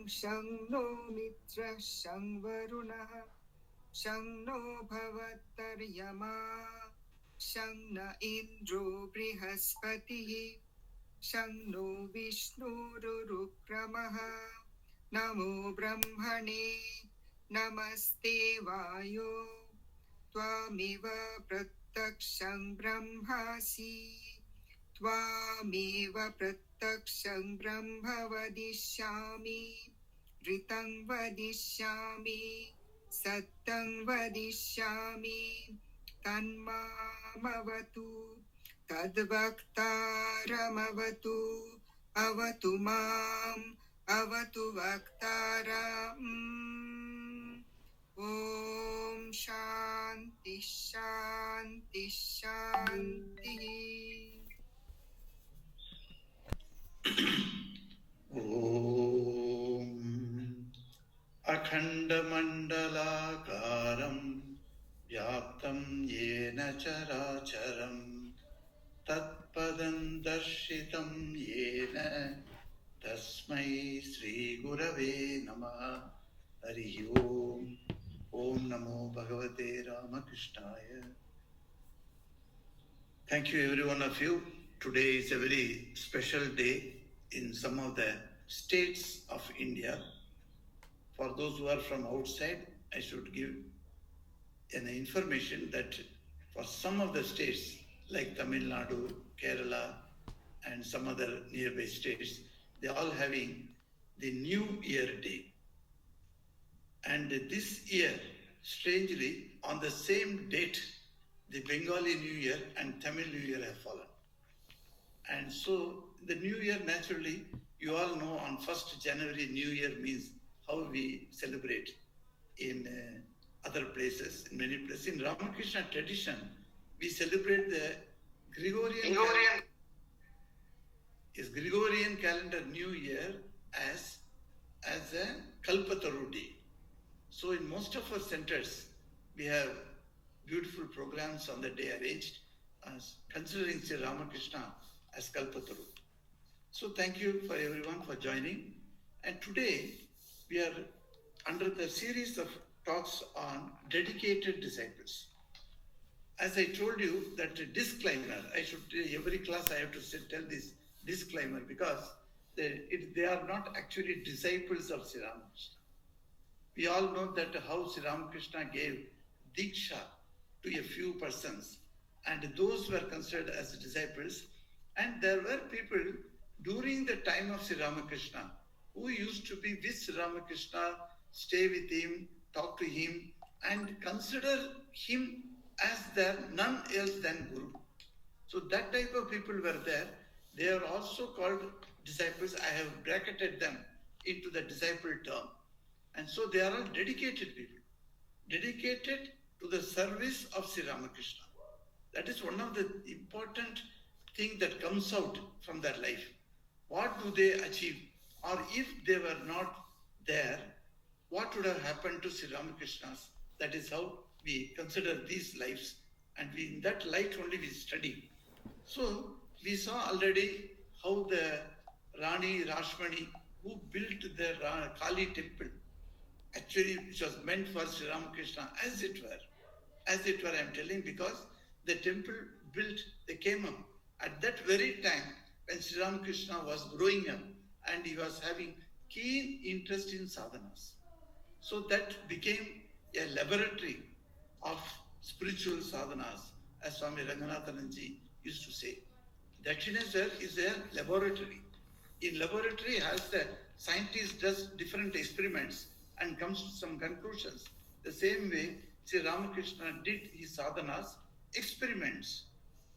शं नो मित्रः शं वरुणः शं नो भवत्तर्यमा शं न इन्द्रो बृहस्पतिः शं नो विष्णुरुक्रमः नमो ब्रह्मणे नमस्ते वायो त्वामेव प्रत्यक्षं ब्रह्मासि त्वामेव प्रत्यक्षं ब्रह्म वदिष्यामि ऋतं वदिष्यामि सत्यं वदिष्यामि तन्मामवतु तद्वक्तारमवतु अवतु माम् अवतु वक्तारम् ॐ शान्ति शान्ति शान्तिः ॐ अखण्डमण्डलाकारं व्याप्तं येन चराचरं तत्पदं दर्शितं येन तस्मै श्रीगुरवे नमः। हरिः ओम्। ॐ नमो भगवते रामकृष्णाय। Thank you, every one of you. Today is a very special day in some of the states of India. For those who are from outside, I should give an information that for some of the states like Tamil Nadu, Kerala, and some other nearby states, they are all having the New Year Day. And this year, strangely, on the same date, the Bengali New Year and Tamil New Year have fallen. And so the New Year, naturally, you all know on 1st January, New Year means how we celebrate in other places, in many places. In Ramakrishna tradition, we celebrate the Gregorian calendar New Year as a Kalpataru Day. So in most of our centers, we have beautiful programs on the day arranged, considering Sri Ramakrishna as Kalpataru. So thank you for everyone for joining. And today we are under the series of talks on dedicated disciples. As I told you that disclaimer, every class I have to tell this disclaimer because they are not actually disciples of Sri Ramakrishna. We all know that how Sri Ramakrishna gave Diksha to a few persons, and those were considered as disciples. And there were people during the time of Sri Ramakrishna who used to be with Sri Ramakrishna, stay with him, talk to him, and consider him as their none else than Guru. So that type of people were there. They are also called disciples. I have bracketed them into the disciple term. And so they are all dedicated people, dedicated to the service of Sri Ramakrishna. That is one of the important things that comes out from their life. What do they achieve? Or if they were not there, what would have happened to Sri Ramakrishna's? That is how we consider these lives. And in that light only we study. So we saw already how the Rani Rashmani, who built the Kali temple, actually which was meant for Sri Ramakrishna, as it were, I am telling, because the temple built, they came up at that very time when Sri Ramakrishna was growing up and he was having keen interest in sadhanas. So that became a laboratory of spiritual sadhanas, as Swami Ranganathananji used to say. Dakshineshwar is a laboratory. In laboratory, as the scientist does different experiments and comes to some conclusions, the same way Sri Ramakrishna did his sadhanas, experiments.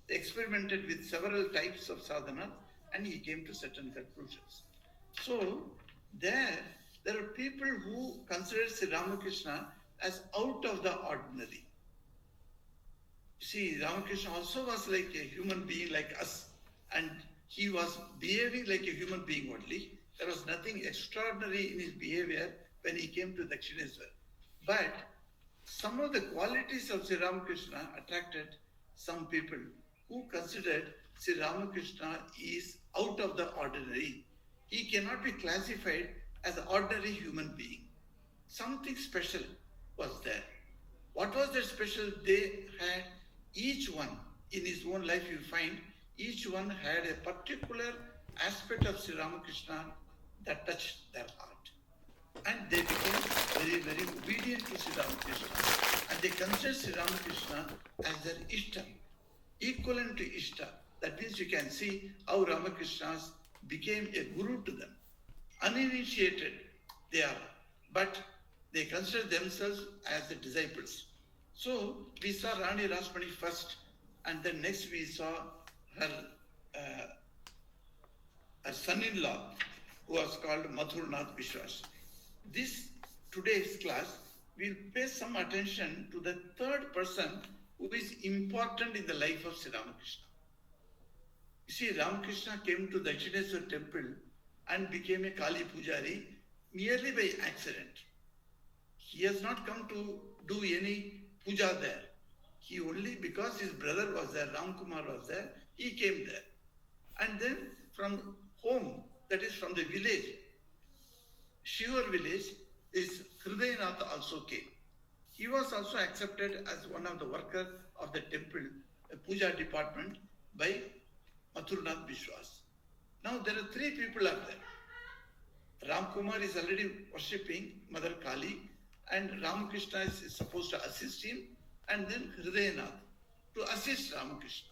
They experimented with several types of sadhanas and he came to certain conclusions. So there are people who consider Sri Ramakrishna as out of the ordinary. See, Ramakrishna also was like a human being like us, and he was behaving like a human being only. There was nothing extraordinary in his behavior when he came to Dakshineshwar. But some of the qualities of Sri Ramakrishna attracted some people who considered Sri Ramakrishna is out of the ordinary. He cannot be classified as an ordinary human being. Something special was there. What was that special? They had each one in his own life, you find each one had a particular aspect of Sri Ramakrishna that touched their heart. And they became very, very obedient to Sri Ramakrishna. And they considered Sri Ramakrishna as their Ishta, equivalent to Ishta. That means you can see how Ramakrishnas became a guru to them. Uninitiated they are, but they consider themselves as the disciples. So we saw Rani Rasmani first, and then next we saw her son-in-law, who was called Mathurnath Vishwas. This today's class will pay some attention to the third person who is important in the life of Sri Ramakrishna. You see, Ramakrishna came to the Dakshineswar temple and became a Kali Pujari merely by accident. He has not come to do any puja there. He only, because his brother was there, Ramkumar was there, he came there. And then from home, that is from the village, Shivar village, is HRIDAY also came. He was also accepted as one of the workers of the temple, puja department, by Mathurnath Vishwas. Now there are three people out there. Ramkumar is already worshipping Mother Kali, and Ramakrishna is supposed to assist him, and then HRIDAYnath to assist Ramakrishna.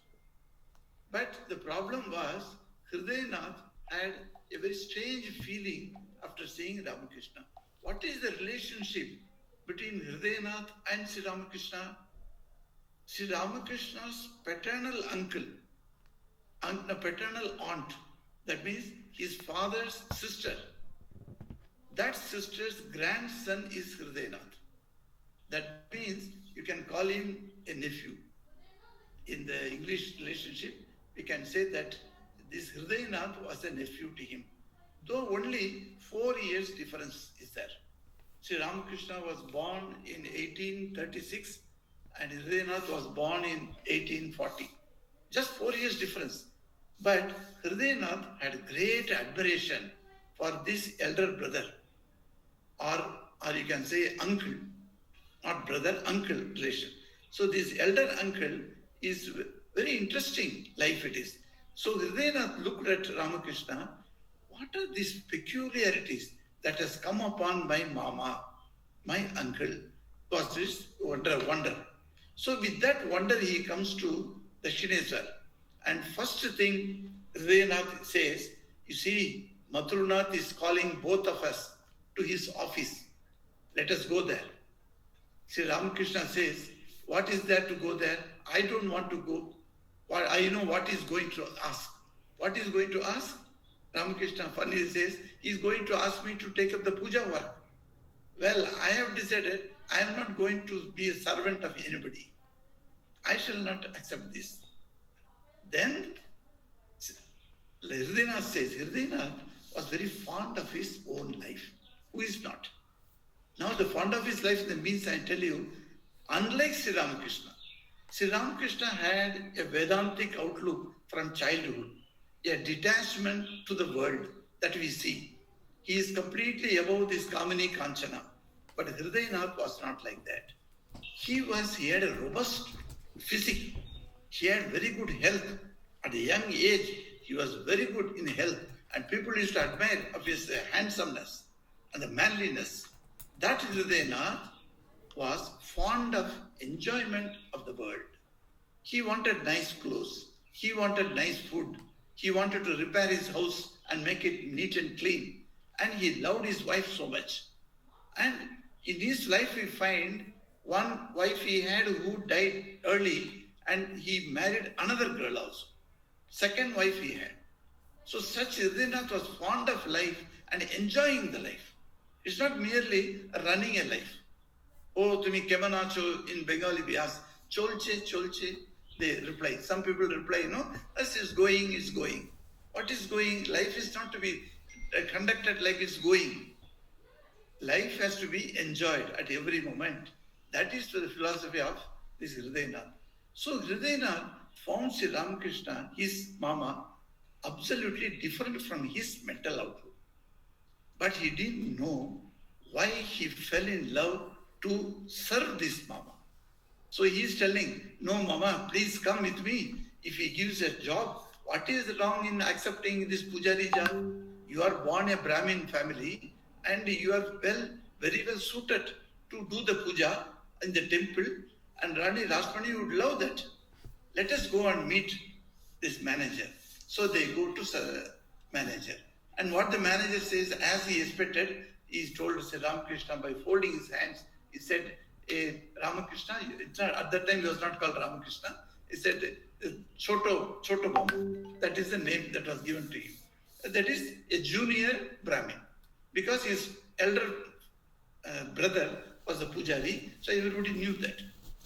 But the problem was, HRIDAYnath had a very strange feeling after seeing Ramakrishna. What is the relationship between HRIDAYnath and Sri Ramakrishna? Sri Ramakrishna's paternal uncle, paternal aunt, that means his father's sister, that sister's grandson is HRIDAYnath. That means you can call him a nephew. In the English relationship, we can say that this HRIDAYnath was a nephew to him. Though only 4 years difference is there. Sri Ramakrishna was born in 1836 and HRIDAYnath was born in 1840. Just 4 years difference. But HRIDAYnath had great admiration for this elder brother, or you can say uncle, not brother, uncle relation. So this elder uncle is very interesting life it is. So HRIDAYnath looked at Ramakrishna. What are these peculiarities that has come upon my mama, my uncle? Was this wonder? So with that wonder, he comes to Dakshineswar. And first thing HRIDAYnath says, you see, Mathurnath is calling both of us to his office. Let us go there. Sri Ramakrishna says, what is there to go there? I don't want to go. I know what he's going to ask. What is going to ask? Ramakrishna funny says, he's going to ask me to take up the puja work. Well, I have decided I am not going to be a servant of anybody. I shall not accept this. Then HRIDAYnath says, HRIDAYnath was very fond of his own life. Who is not? Now the fond of his life means, I tell you, unlike Sri Ramakrishna had a Vedantic outlook from childhood, a detachment to the world that we see. He is completely above this Kamini Kanchana. But HRIDAYnath was not like that. He had a robust physique. He had very good health. At a young age, he was very good in health. And people used to admire of his handsomeness and the manliness. That HRIDAYnath was fond of enjoyment of the world. He wanted nice clothes. He wanted nice food. He wanted to repair his house and make it neat and clean. And he loved his wife so much. And in his life we find one wife he had who died early, and he married another girl also. Second wife he had. So such HRIDAYnath was fond of life and enjoying the life. It's not merely running a life. Oh, tumi keman acho, in Bengali we ask, cholche, they reply. Some people reply, as is going, is going. What is going? Life is not to be conducted like it's going. Life has to be enjoyed at every moment. That is the philosophy of this HRIDAYnath. So HRIDAYnath found Sri Ramakrishna, his mama, absolutely different from his mental outlook. but he didn't know why he fell in love to serve this Mama. So he is telling, no Mama, please come with me. If he gives a job, what is wrong in accepting this Pujari job? You are born a Brahmin family and you are very well suited to do the puja in the temple, and Rani Rasmani would love that. Let us go and meet this manager. So they go to manager. And what the manager says, as he expected, he told Sri Ramakrishna by folding his hands, he said, Ramakrishna, at that time he was not called Ramakrishna, he said, Choto Bama. That is the name that was given to him. That is a junior Brahmin. Because his elder brother was a pujari, so everybody knew that.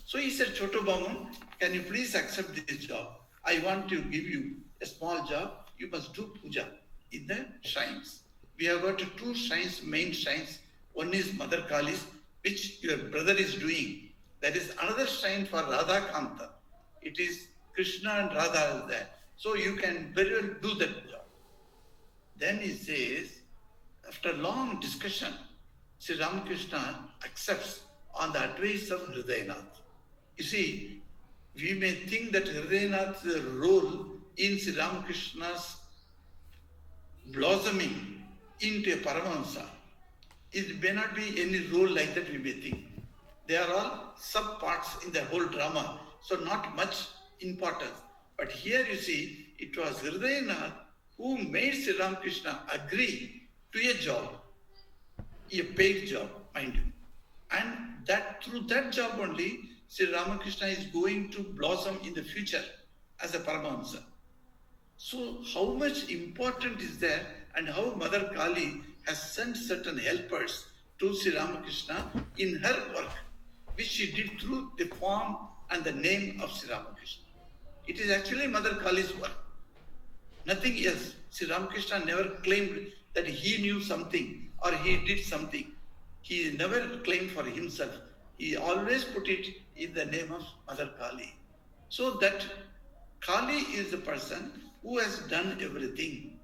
So he said, Choto Bama, can you please accept this job? I want to give you a small job. You must do puja in the shrines. We have got two shrines, main shrines. One is Mother Kali's, which your brother is doing. There is another shrine for Radha Kanta. It is Krishna and Radha is there. So you can very well do that job. Then he says, after long discussion, Sri Ramakrishna accepts on the advice of Hridayanath. You see, we may think that Hridayanath's role in Sri Ramakrishna's blossoming into a Paramahansa, it may not be any role like that we may think. They are all sub-parts in the whole drama, so not much importance. But here you see, it was Hridayanath who made Sri Ramakrishna agree to a job, a paid job, mind you. And that through that job only, Sri Ramakrishna is going to blossom in the future as a Paramahansa. So how much important is there, and how Mother Kali has sent certain helpers to Sri Ramakrishna in her work, which she did through the form and the name of Sri Ramakrishna. It is actually Mother Kali's work. Nothing else. Sri Ramakrishna never claimed that he knew something or he did something. He never claimed for himself. He always put it in the name of Mother Kali. So that Kali is the person who has done everything.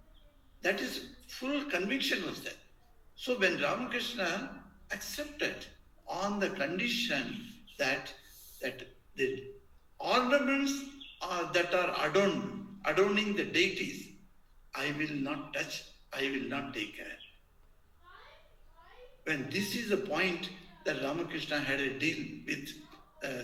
That is full conviction was there. So when Ramakrishna accepted on the condition that the ornaments that are adorning the deities, I will not touch, I will not take care. When this is the point that Ramakrishna had a deal with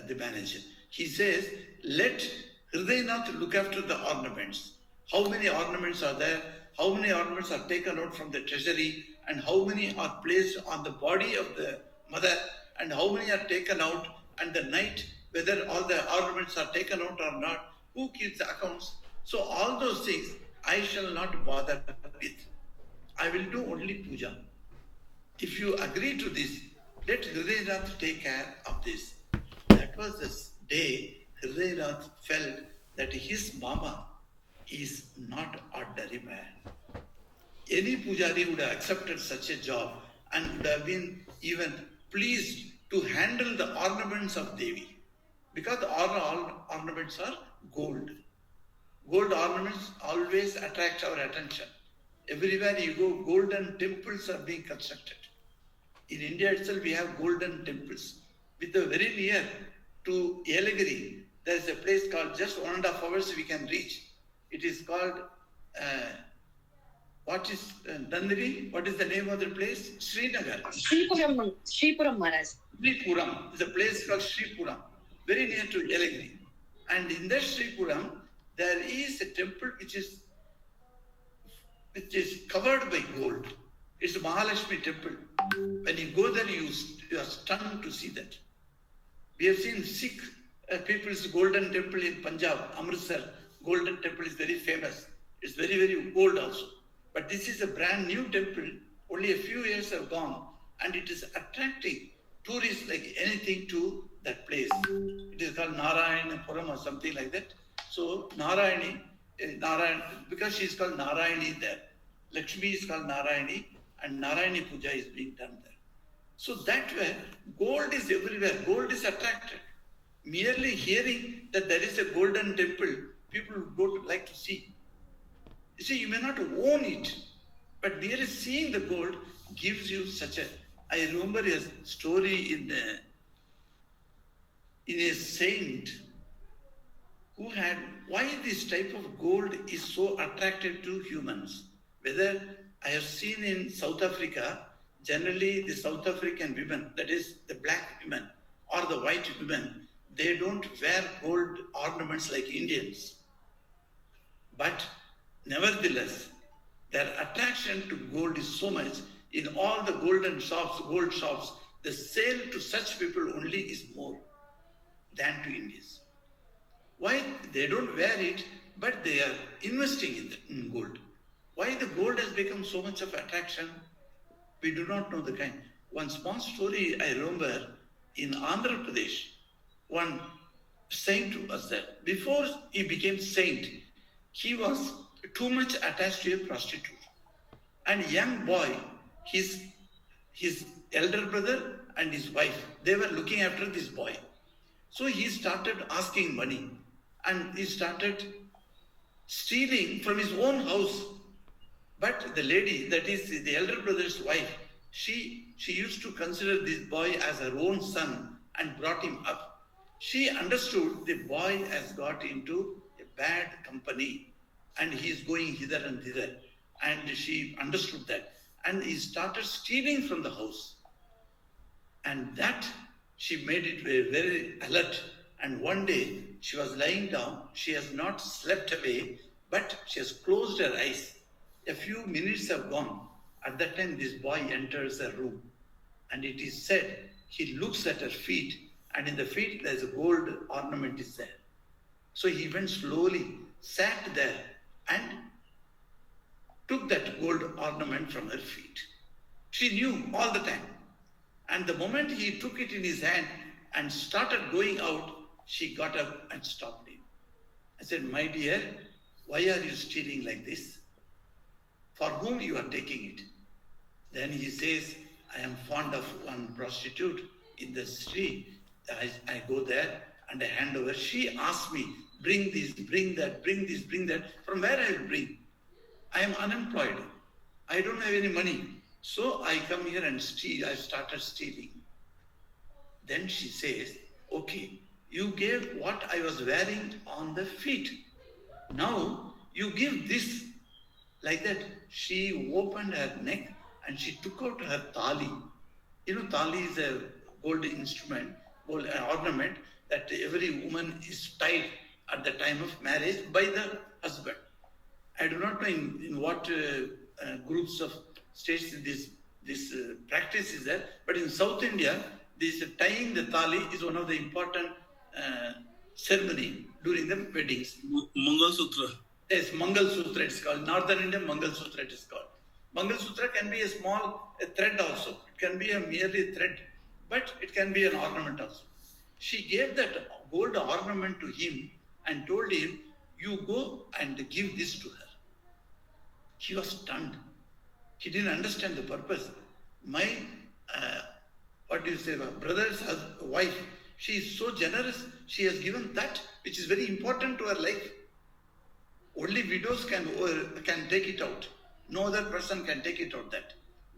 the manager. He says, let Hridayanath look after the ornaments. How many ornaments are there? How many ornaments are taken out from the treasury? And how many are placed on the body of the mother? And how many are taken out? And the night, whether all the ornaments are taken out or not, who keeps the accounts? So all those things I shall not bother with. I will do only puja. If you agree to this, let Hridayanath take care of this. That was the day Hridayanath felt that his mama is not ordinary man. Any pujari would have accepted such a job and would have been even pleased to handle the ornaments of Devi. Because all ornaments are gold. Gold ornaments always attract our attention. Everywhere you go, golden temples are being constructed. In India itself, we have golden temples. With the very near to Yelagiri, there is a place called, just 1.5 hours we can reach. It is called, what is Dandiri? What is the name of the place? Srinagar. Shripuram Maharaj. Shripuram is a place called Shripuram, very near to Yelagiri. And in that Shripuram, there is a temple which is covered by gold. It's a Mahalakshmi temple. When you go there, you are stunned to see that. We have seen Sikh people's golden temple in Punjab, Amritsar. Golden temple is very famous. It's very, very old also. But this is a brand new temple. Only a few years have gone. And it is attracting tourists like anything to that place. It is called Narayanapuram or something like that. So Narayani, because she is called Narayani there. Lakshmi is called Narayani, and Narayani Puja is being done there. So that way, gold is everywhere. Gold is attracted. Merely hearing that there is a golden temple, people would like to see. You see, you may not own it, but merely seeing the gold, gives you such a. I remember a story in a saint who had why this type of gold is so attractive to humans. Whether I have seen in South Africa, generally the South African women, that is the black women or the white women, they don't wear gold ornaments like Indians. But nevertheless, their attraction to gold is so much. In all the golden shops, gold shops, the sale to such people only is more than to Indians. Why? They don't wear it, but they are investing in gold. Why the gold has become so much of attraction? We do not know the kind. One small story I remember in Andhra Pradesh, one saint was there. Before he became saint, he was too much attached to a prostitute. And young boy, his elder brother and his wife, they were looking after this boy. So he started asking money and he started stealing from his own house. But the lady, that is the elder brother's wife, she used to consider this boy as her own son and brought him up. She understood the boy has got into a bad company and he is going hither and thither. And she understood that. And he started stealing from the house. And that she made it very, very alert. And one day she was lying down. She has not slept away, but she has closed her eyes. A few minutes have gone. At that time, this boy enters the room. And it is said, he looks at her feet, and in the feet there's a gold ornament is there. So he went slowly, sat there, and took that gold ornament from her feet. She knew all the time. And the moment he took it in his hand and started going out, she got up and stopped him. I said, my dear, why are you stealing like this? For whom you are taking it? Then he says, I am fond of one prostitute in the street. I go there and I hand over. She asks me, bring this, bring that, bring this, bring that. From where I will bring? I am unemployed. I don't have any money. So I come here and steal. I started stealing. Then she says, okay, you gave what I was wearing on the feet. Now you give this. Like that, she opened her neck and she took out her thali. You know, thali is a gold instrument, gold ornament that every woman is tied at the time of marriage by the husband. I do not know in what groups of states this practice is there, but in South India, this tying the thali is one of the important ceremony during the weddings. Mangal Sutra. Yes, Mangal Sutra it's called. Northern India, Mangal Sutra it is called. Mangal Sutra can be a small thread also. It can be a merely thread, but it can be an ornament also. She gave that gold ornament to him and told him, you go and give this to her. He was stunned. He didn't understand the purpose. My, brother's wife, she is so generous. She has given that which is very important to her life. Only widows can take it out. No other person can take it out.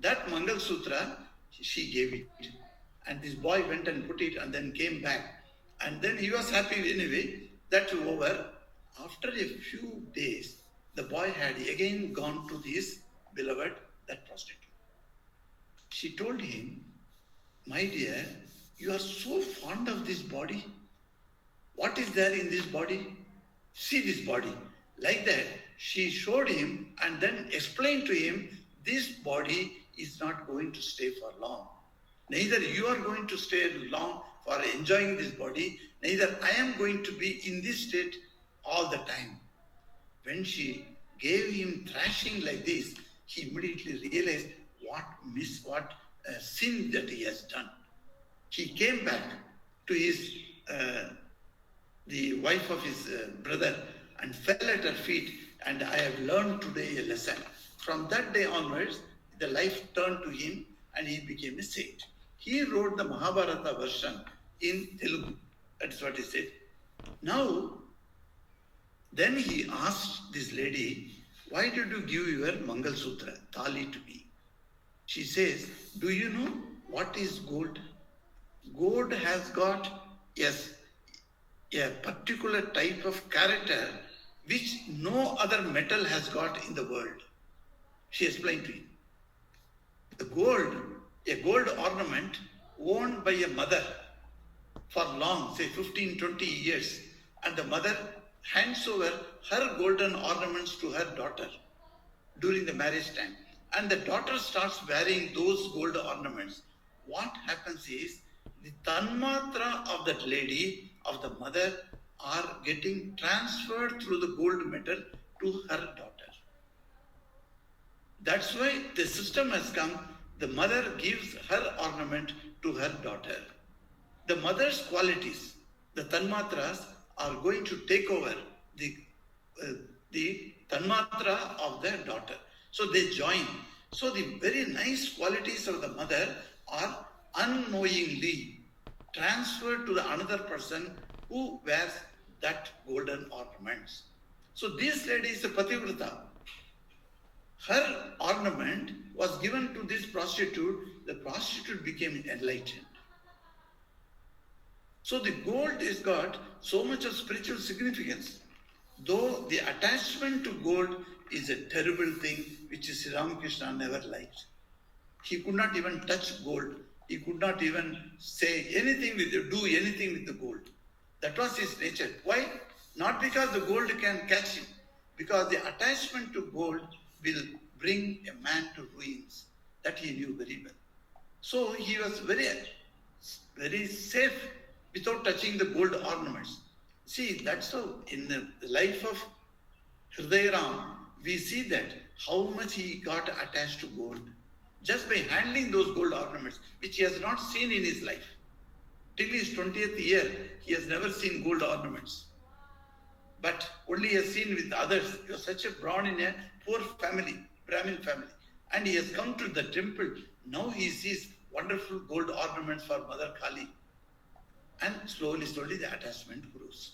That Mangal Sutra, she gave it. And this boy went and put it and then came back. And then he was happy anyway. That over. After a few days, the boy had again gone to his beloved, that prostitute. She told him, my dear, you are so fond of this body. What is there in this body? See this body. Like that, she showed him and then explained to him, this body is not going to stay for long. Neither you are going to stay long for enjoying this body, neither I am going to be in this state all the time. When she gave him thrashing like this, he immediately realized what sin that he has done. He came back to his the wife of his brother and fell at her feet, and I have learned today a lesson. From that day onwards, the life turned to him and he became a saint. He wrote the Mahabharata version in Telugu. That is what he said. Now, then he asked this lady, why did you give your Mangal Sutra, Thali, to me? She says, do you know what is gold? Gold has got, yes, a particular type of character which no other metal has got in the world. She explained to you. The gold, a gold ornament worn by a mother for long, say 15, 20 years, and the mother hands over her golden ornaments to her daughter during the marriage time. And the daughter starts wearing those gold ornaments. What happens is the tanmatra of that lady, of the mother, are getting transferred through the gold metal to her daughter. That's why the system has come. The mother gives her ornament to her daughter. The mother's qualities, the tanmatras, are going to take over the tanmatra of their daughter. So they join. So the very nice qualities of the mother are unknowingly transferred to the another person who wears that golden ornaments. So this lady is a pativrata. Her ornament was given to this prostitute. The prostitute became enlightened. So the gold has got so much of spiritual significance. Though the attachment to gold is a terrible thing which Sri Ramakrishna never liked. He could not even touch gold. He could not even say anything with it, do anything with the gold. That was his nature. Why? Not because the gold can catch him, because the attachment to gold will bring a man to ruins. That he knew very well. So he was very, very safe without touching the gold ornaments. See, that's how in the life of HRIDAY Ram, we see that how much he got attached to gold just by handling those gold ornaments, which he has not seen in his life. Till his 20th year, he has never seen gold ornaments. But only he has seen with others. He was such a born in a poor family, Brahmin family. And he has come to the temple. Now he sees wonderful gold ornaments for Mother Kali. And slowly, slowly the attachment grows.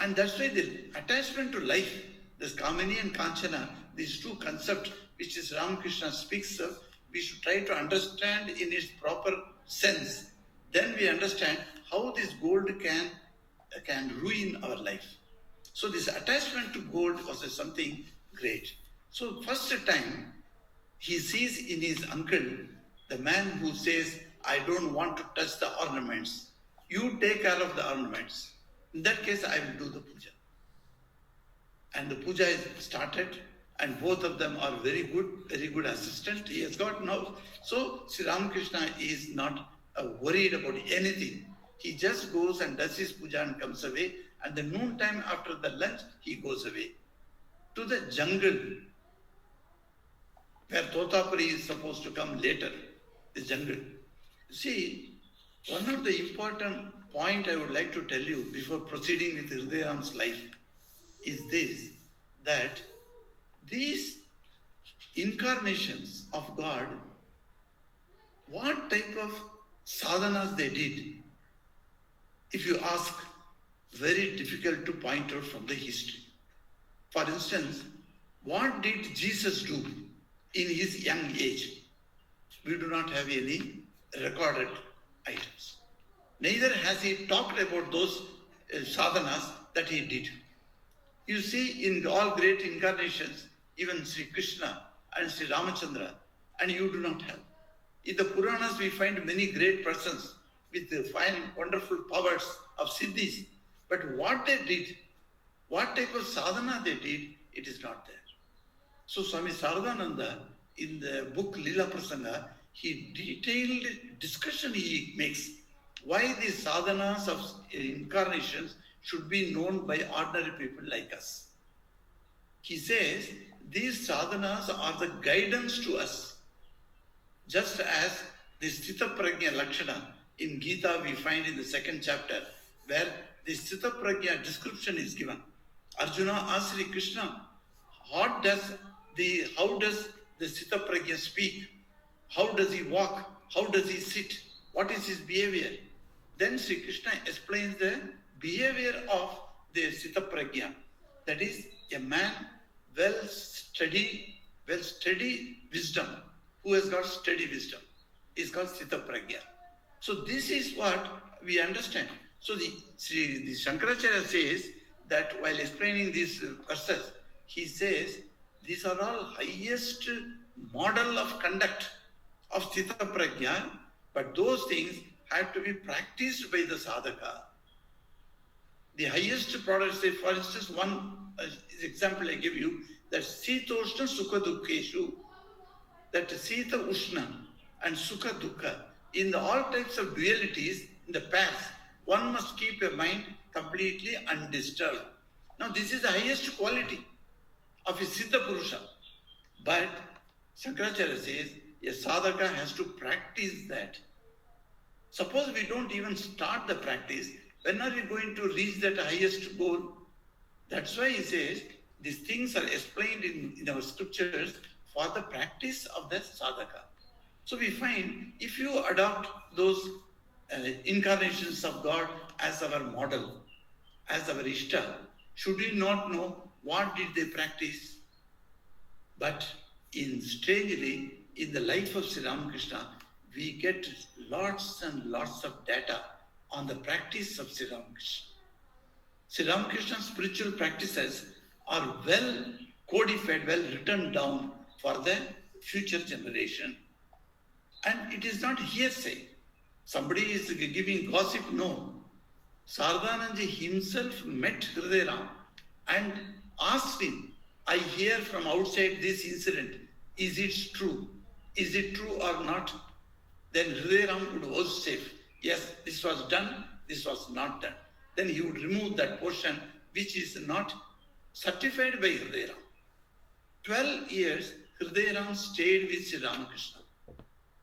And that's why the attachment to life, this Kamini and Kanchana, these two concepts which is Ramakrishna speaks of, we should try to understand in its proper sense. Then we understand how this gold can ruin our life. So this attachment to gold was something great. So first time he sees in his uncle the man who says, I don't want to touch the ornaments. You take care of the ornaments. In that case, I will do the puja. And the puja is started, and both of them are very good assistant. He has got now. So Sri Ramakrishna is not worried about anything. He just goes and does his puja and comes away. And the noon time after the lunch, he goes away to the jungle where Totapuri is supposed to come later, the jungle. See, one of the important point I would like to tell you before proceeding with HRIDAY Ram's life is this, that these incarnations of God, what type of sadhanas they did, if you ask, very difficult to point out from the history. For instance, what did Jesus do in his young age? We do not have any recorded items. Neither has he talked about those sadhanas that he did. You see, in all great incarnations, even Sri Krishna and Sri Ramachandra, and you do not have. In the Puranas, we find many great persons with fine, wonderful powers of siddhis. But what they did, what type of sadhana they did, it is not there. So Swami Saradananda, in the book Lila Prasanga, he detailed discussion he makes why these sadhanas of incarnations should be known by ordinary people like us. He says these sadhanas are the guidance to us. Just as the Sthita Prajna Lakshana in Gita we find in the 2nd chapter, where the Sthita Prajna description is given. Arjuna asks Sri Krishna, how does the Sthita Prajna speak? How does he walk? How does he sit? What is his behavior? Then Sri Krishna explains the behavior of the Sthita Prajna. That is a man well studied wisdom, who has got steady wisdom. Is called Sthita Pragya. So this is what we understand. So the Shankaracharya says that while explaining these verses, he says these are all highest model of conduct of Sthita Pragya, but those things have to be practiced by the sadhaka. The highest product, say for instance, one example I give you, that Sitoshna Sukha Dukkeshu, that Sita Ushna and Sukha Dukkha, in all types of dualities in the past, one must keep your mind completely undisturbed. Now this is the highest quality of a Siddha Purusha. But Shankaracharya says, a sadhaka has to practice that. Suppose we don't even start the practice, when are we going to reach that highest goal? That's why he says, these things are explained in our scriptures for the practice of the sadhaka. So we find, if you adopt those incarnations of God as our model, as our Ishta, should we not know what did they practice? But strangely, in the life of Sri Ramakrishna, we get lots and lots of data on the practice of Sri Ramakrishna. Sri Ramakrishna's spiritual practices are well codified, well written down for the future generation. And it is not hearsay. Somebody is giving gossip, no. Sardananji himself met Hriday Ram and asked him, I hear from outside this incident, is it true? Is it true or not? Then Hriday Ram would vouchsafe, yes, this was done, this was not done. Then he would remove that portion which is not certified by Hriday Ram. 12 years, Hriday Ram stayed with Sri Ramakrishna.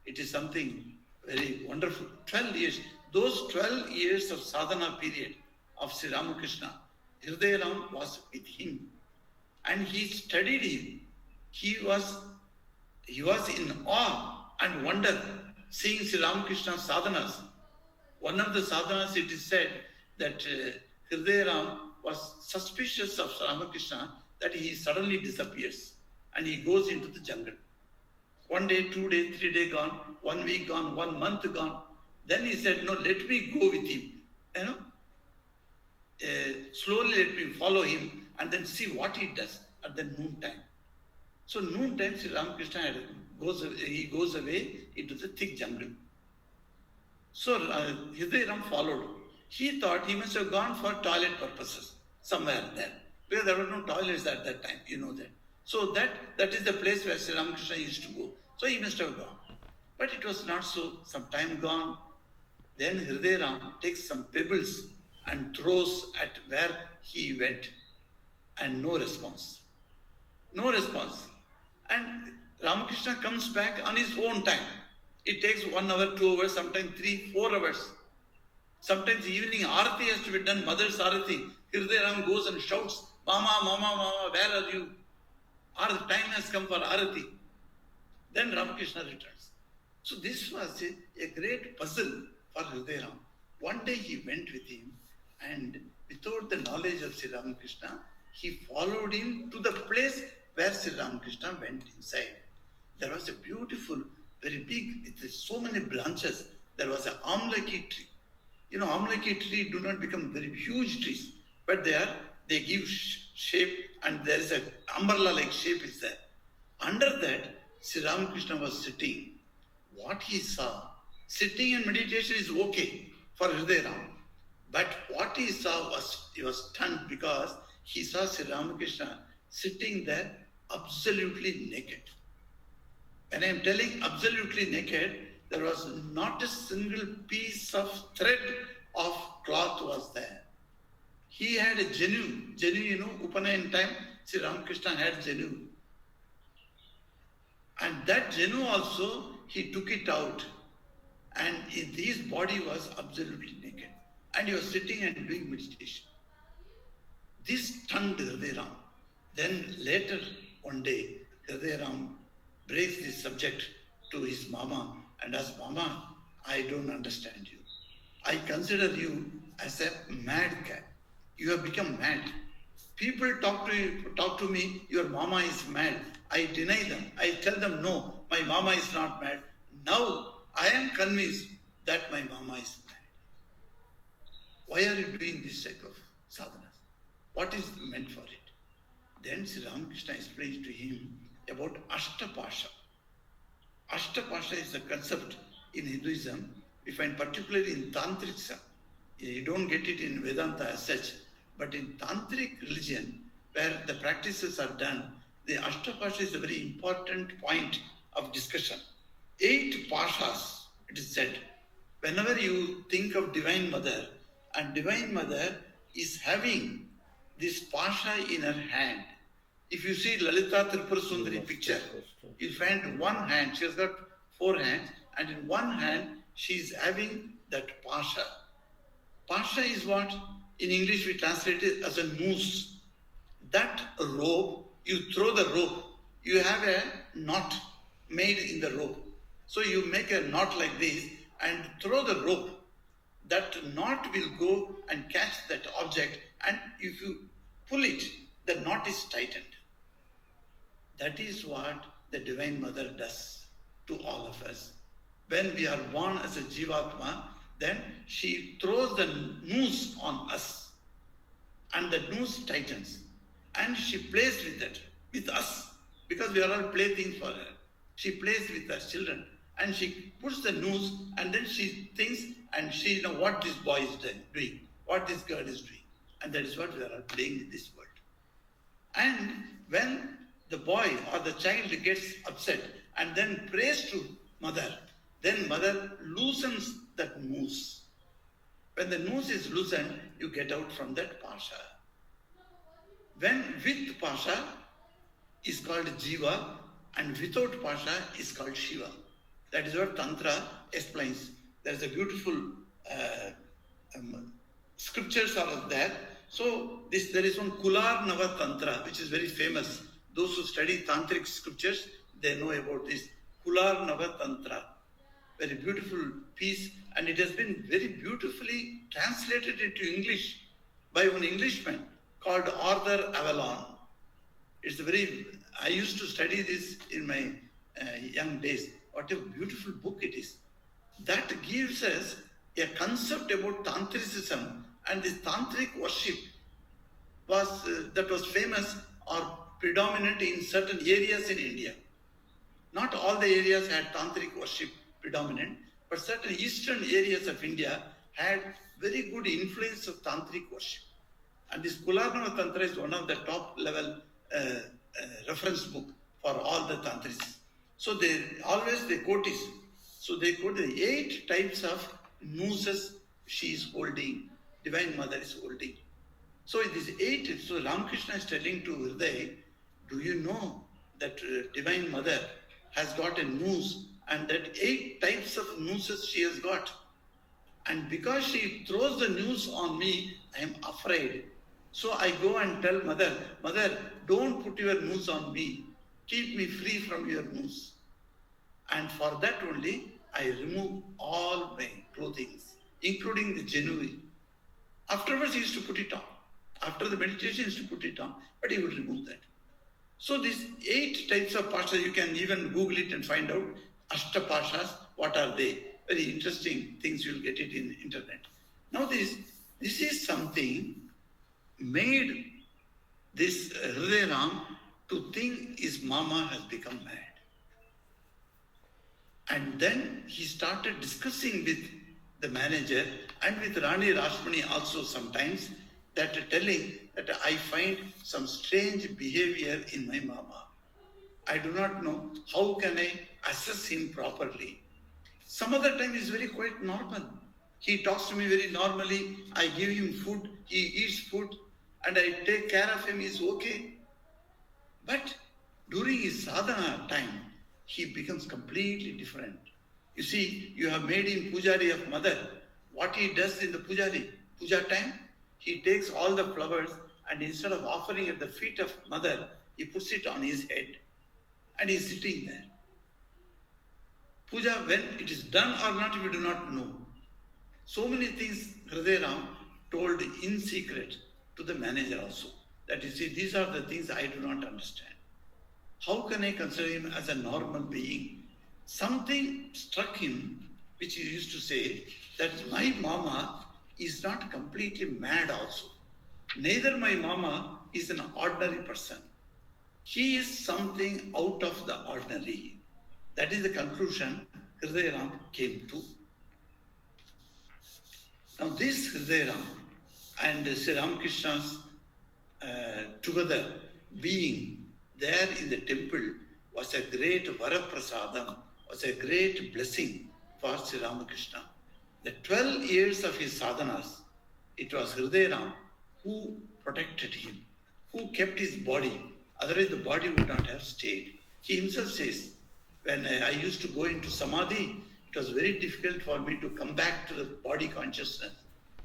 It is something very wonderful. 12 years. Those 12 years of sadhana period of Sri Ramakrishna, Hriday Ram was with him. And he studied him. He was in awe and wonder seeing Sri Ramakrishna's sadhanas. One of the sadhanas, it is said that Hriday Ram was suspicious of Sri Ramakrishna, that he suddenly disappears and he goes into the jungle. 1 day, 2 days, 3 days gone, 1 week gone, 1 month gone. Then he said, no, let me go with him. Slowly let me follow him and then see what he does at the noon time. So noon time, Sri Ramakrishna goes away into the thick jungle. So Hriday Ram followed. He thought he must have gone for toilet purposes somewhere there. Because there were no toilets at that time, you know that. So that is the place where Sri Ramakrishna used to go. So he must have gone. But it was not so. Some time gone. Then Hriday Ram takes some pebbles and throws at where he went. And no response. No response. And Ramakrishna comes back on his own time. It takes 1 hour, 2 hours, sometimes 3, 4 hours. Sometimes evening Arati has to be done, Mother's Arati. Hriday Ram goes and shouts, Mama, Mama, Mama, where are you? The time has come for Arati. Then Ramakrishna returns. So this was a great puzzle for Hriday Ram. One day he went with him and without the knowledge of Sri Ramakrishna, he followed him to the place where Sri Ramakrishna went inside. There was a beautiful, very big, with so many branches. There was an amlaki tree. You know, amlaki tree do not become very huge trees, but they give shape and there is an umbrella-like shape is there. Under that, Sri Ramakrishna was sitting. What he saw, sitting and meditation is okay for Hriday Ram. But what he saw was, he was stunned because he saw Sri Ramakrishna sitting there absolutely naked. When I am telling absolutely naked, there was not a single piece of thread of cloth was there. He had a jenu, you know, Upanayan time, Sri Ramakrishna had jenu. And that jenu also, he took it out. And his body was absolutely naked. And he was sitting and doing meditation. This stunned Hriday Ram. Then later, one day, Hriday Ram breaks this subject to his mama and asks, Mama, I don't understand you. I consider you as a mad cat. You have become mad. People talk to me, your mama is mad. I deny them. I tell them, no, my mama is not mad. Now I am convinced that my mama is mad. Why are you doing this type of sadhanas? What is meant for it? Then Sri Ramakrishna explains to him about Ashtapasha. Ashtapasha is a concept in Hinduism we find particularly in Tantrikism. You don't get it in Vedanta as such, but in Tantric religion, where the practices are done, the Ashtapasha is a very important point of discussion. 8 pashas, it is said. Whenever you think of Divine Mother, and Divine Mother is having this pasha in her hand. If you see Lalita Tripura Sundari picture, you find one hand, she has got 4 hands, and in one hand she is having that pasha. Pasha is what in English we translate it as a noose. That rope, you throw the rope, you have a knot made in the rope. So you make a knot like this and throw the rope. That knot will go and catch that object, and if you pull it, the knot is tightened. That is what the Divine Mother does to all of us. When we are born as a Jivatma, then she throws the noose on us, and the noose tightens, and she plays with it, with us, because we are all playthings for her. She plays with her children, and she puts the noose, and then she thinks, and she knows what this boy is doing, what this girl is doing, and that is what we are all playing in this world. And when the boy or the child gets upset and then prays to mother, then mother loosens that noose. When the noose is loosened, you get out from that pasha. When with pasha is called Jiva, and without pasha is called Shiva. That is what Tantra explains. There is a beautiful scriptures are there. So there is one Kular Nava Tantra, which is very famous. Those who study Tantric scriptures, they know about this Kular Nava Tantra. Very beautiful piece, and it has been very beautifully translated into English by one Englishman called Arthur Avalon. It's I used to study this in my young days. What a beautiful book it is. That gives us a concept about Tantricism, and this Tantric worship that was famous or predominant in certain areas in India. Not all the areas had Tantric worship predominant, but certain eastern areas of India had very good influence of Tantric worship. And this Kularnava Tantra is one of the top level reference book for all the Tantris. So they quote this. So they quote the 8 types of nooses she is holding, Divine Mother is holding. So it is 8. So Ramakrishna is telling to HRIDAY, do you know that Divine Mother has got a noose, and that 8 types of nooses she has got. And because she throws the noose on me, I am afraid. So I go and tell Mother, Mother, don't put your noose on me. Keep me free from your noose. And for that only, I remove all my clothing, including the genuine. Afterwards, he used to put it on. After the meditation, he used to put it on, but he would remove that. So these 8 types of pashas, you can even Google it and find out Ashtapashas, what are they? Very interesting things, you'll get it in internet. Now this is something made this HRIDAY Ram to think his mama has become mad. And then he started discussing with the manager and with Rani Rashmani also sometimes, that telling that I find some strange behavior in my mama. I do not know how can I assess him properly. Some other time is very quite normal. He talks to me very normally. I give him food, he eats food, and I take care of him, he's okay. But during his sadhana time, he becomes completely different. You see, you have made him pujari of mother. What he does in the puja time, he takes all the flowers and instead of offering at the feet of mother, he puts it on his head and he is sitting there. Puja, when it is done or not, we do not know. So many things HRIDAY Ram told in secret to the manager also. That you see, these are the things I do not understand. How can I consider him as a normal being? Something struck him, which he used to say, that my mama is not completely mad also. Neither my mama is an ordinary person. He is something out of the ordinary. That is the conclusion Hridayaram came to. Now this Hridayaram and Sri Ramakrishna's together being there in the temple was a great varaprasadam, was a great blessing for Sri Ramakrishna. The 12 years of his sadhanas, it was Hridayaram who protected him, who kept his body. Otherwise the body would not have stayed. He himself says, when I used to go into samadhi, it was very difficult for me to come back to the body consciousness.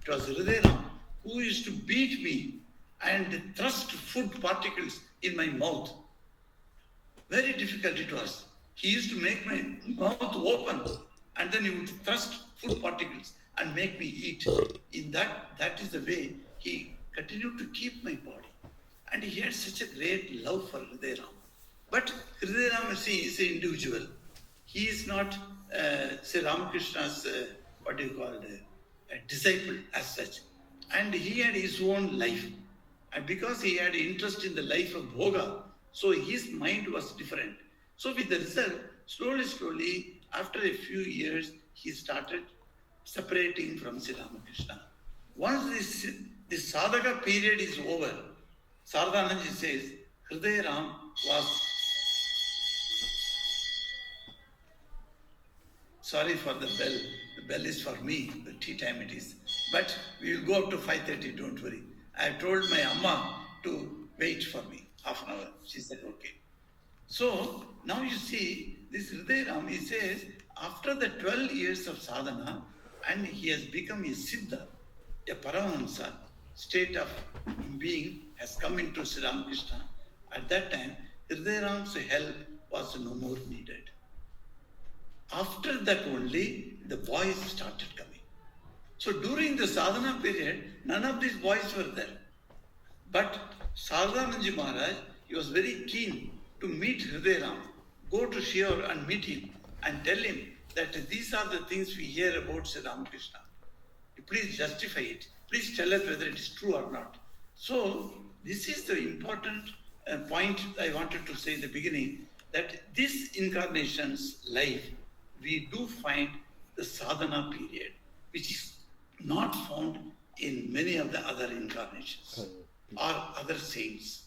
It was Hridayaram who used to beat me and thrust food particles in my mouth. Very difficult it was. He used to make my mouth open and then he would thrust food particles and make me eat. In that is the way he continued to keep my body. And he had such a great love for Hridayaram. But Hridayaram is an individual. He is not Sri Ramakrishna's, a disciple as such. And he had his own life. And because he had interest in the life of Bhoga, so his mind was different. So with the result, slowly, after a few years, he started separating from Sri Ramakrishna. Once this sadhaka period is over, Sardananji says, Hridayaram was... Sorry for the bell. The bell is for me. The tea time it is. But we will go up to 5:30, don't worry. I told my Amma to wait for me half an hour. She said, okay. So now you see, this Hridayaram, he says, after the 12 years of sadhana, and he has become a Siddha, a Paramahamsa, state of being has come into Sri Ramakrishna. At that time, Hridayaram's help was no more needed. After that only, the boys started coming. So during the sadhana period, none of these boys were there. But Sardananji Maharaj, he was very keen to meet Hridayaram, go to Shior and meet him and tell him that these are the things we hear about Sri Ramakrishna. Please justify it. Please tell us whether it is true or not. So this is the important point I wanted to say in the beginning, that this incarnation's life, we do find the sadhana period, which is not found in many of the other incarnations or other saints.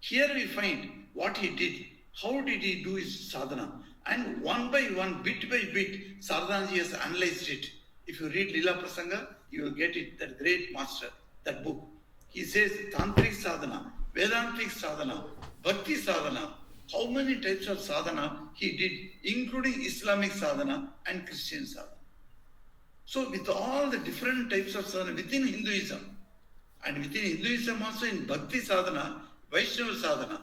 Here we find what he did, how did he do his sadhana, and one by one, bit by bit, Sardanji has analyzed it. If you read Lila Prasanga, you will get it, that great master, that book. He says Tantric sadhana, Vedantic sadhana, Bhakti sadhana, how many types of sadhana he did, including Islamic sadhana and Christian sadhana. So with all the different types of sadhana within Hinduism, and within Hinduism also in Bhakti sadhana, Vaishnava sadhana,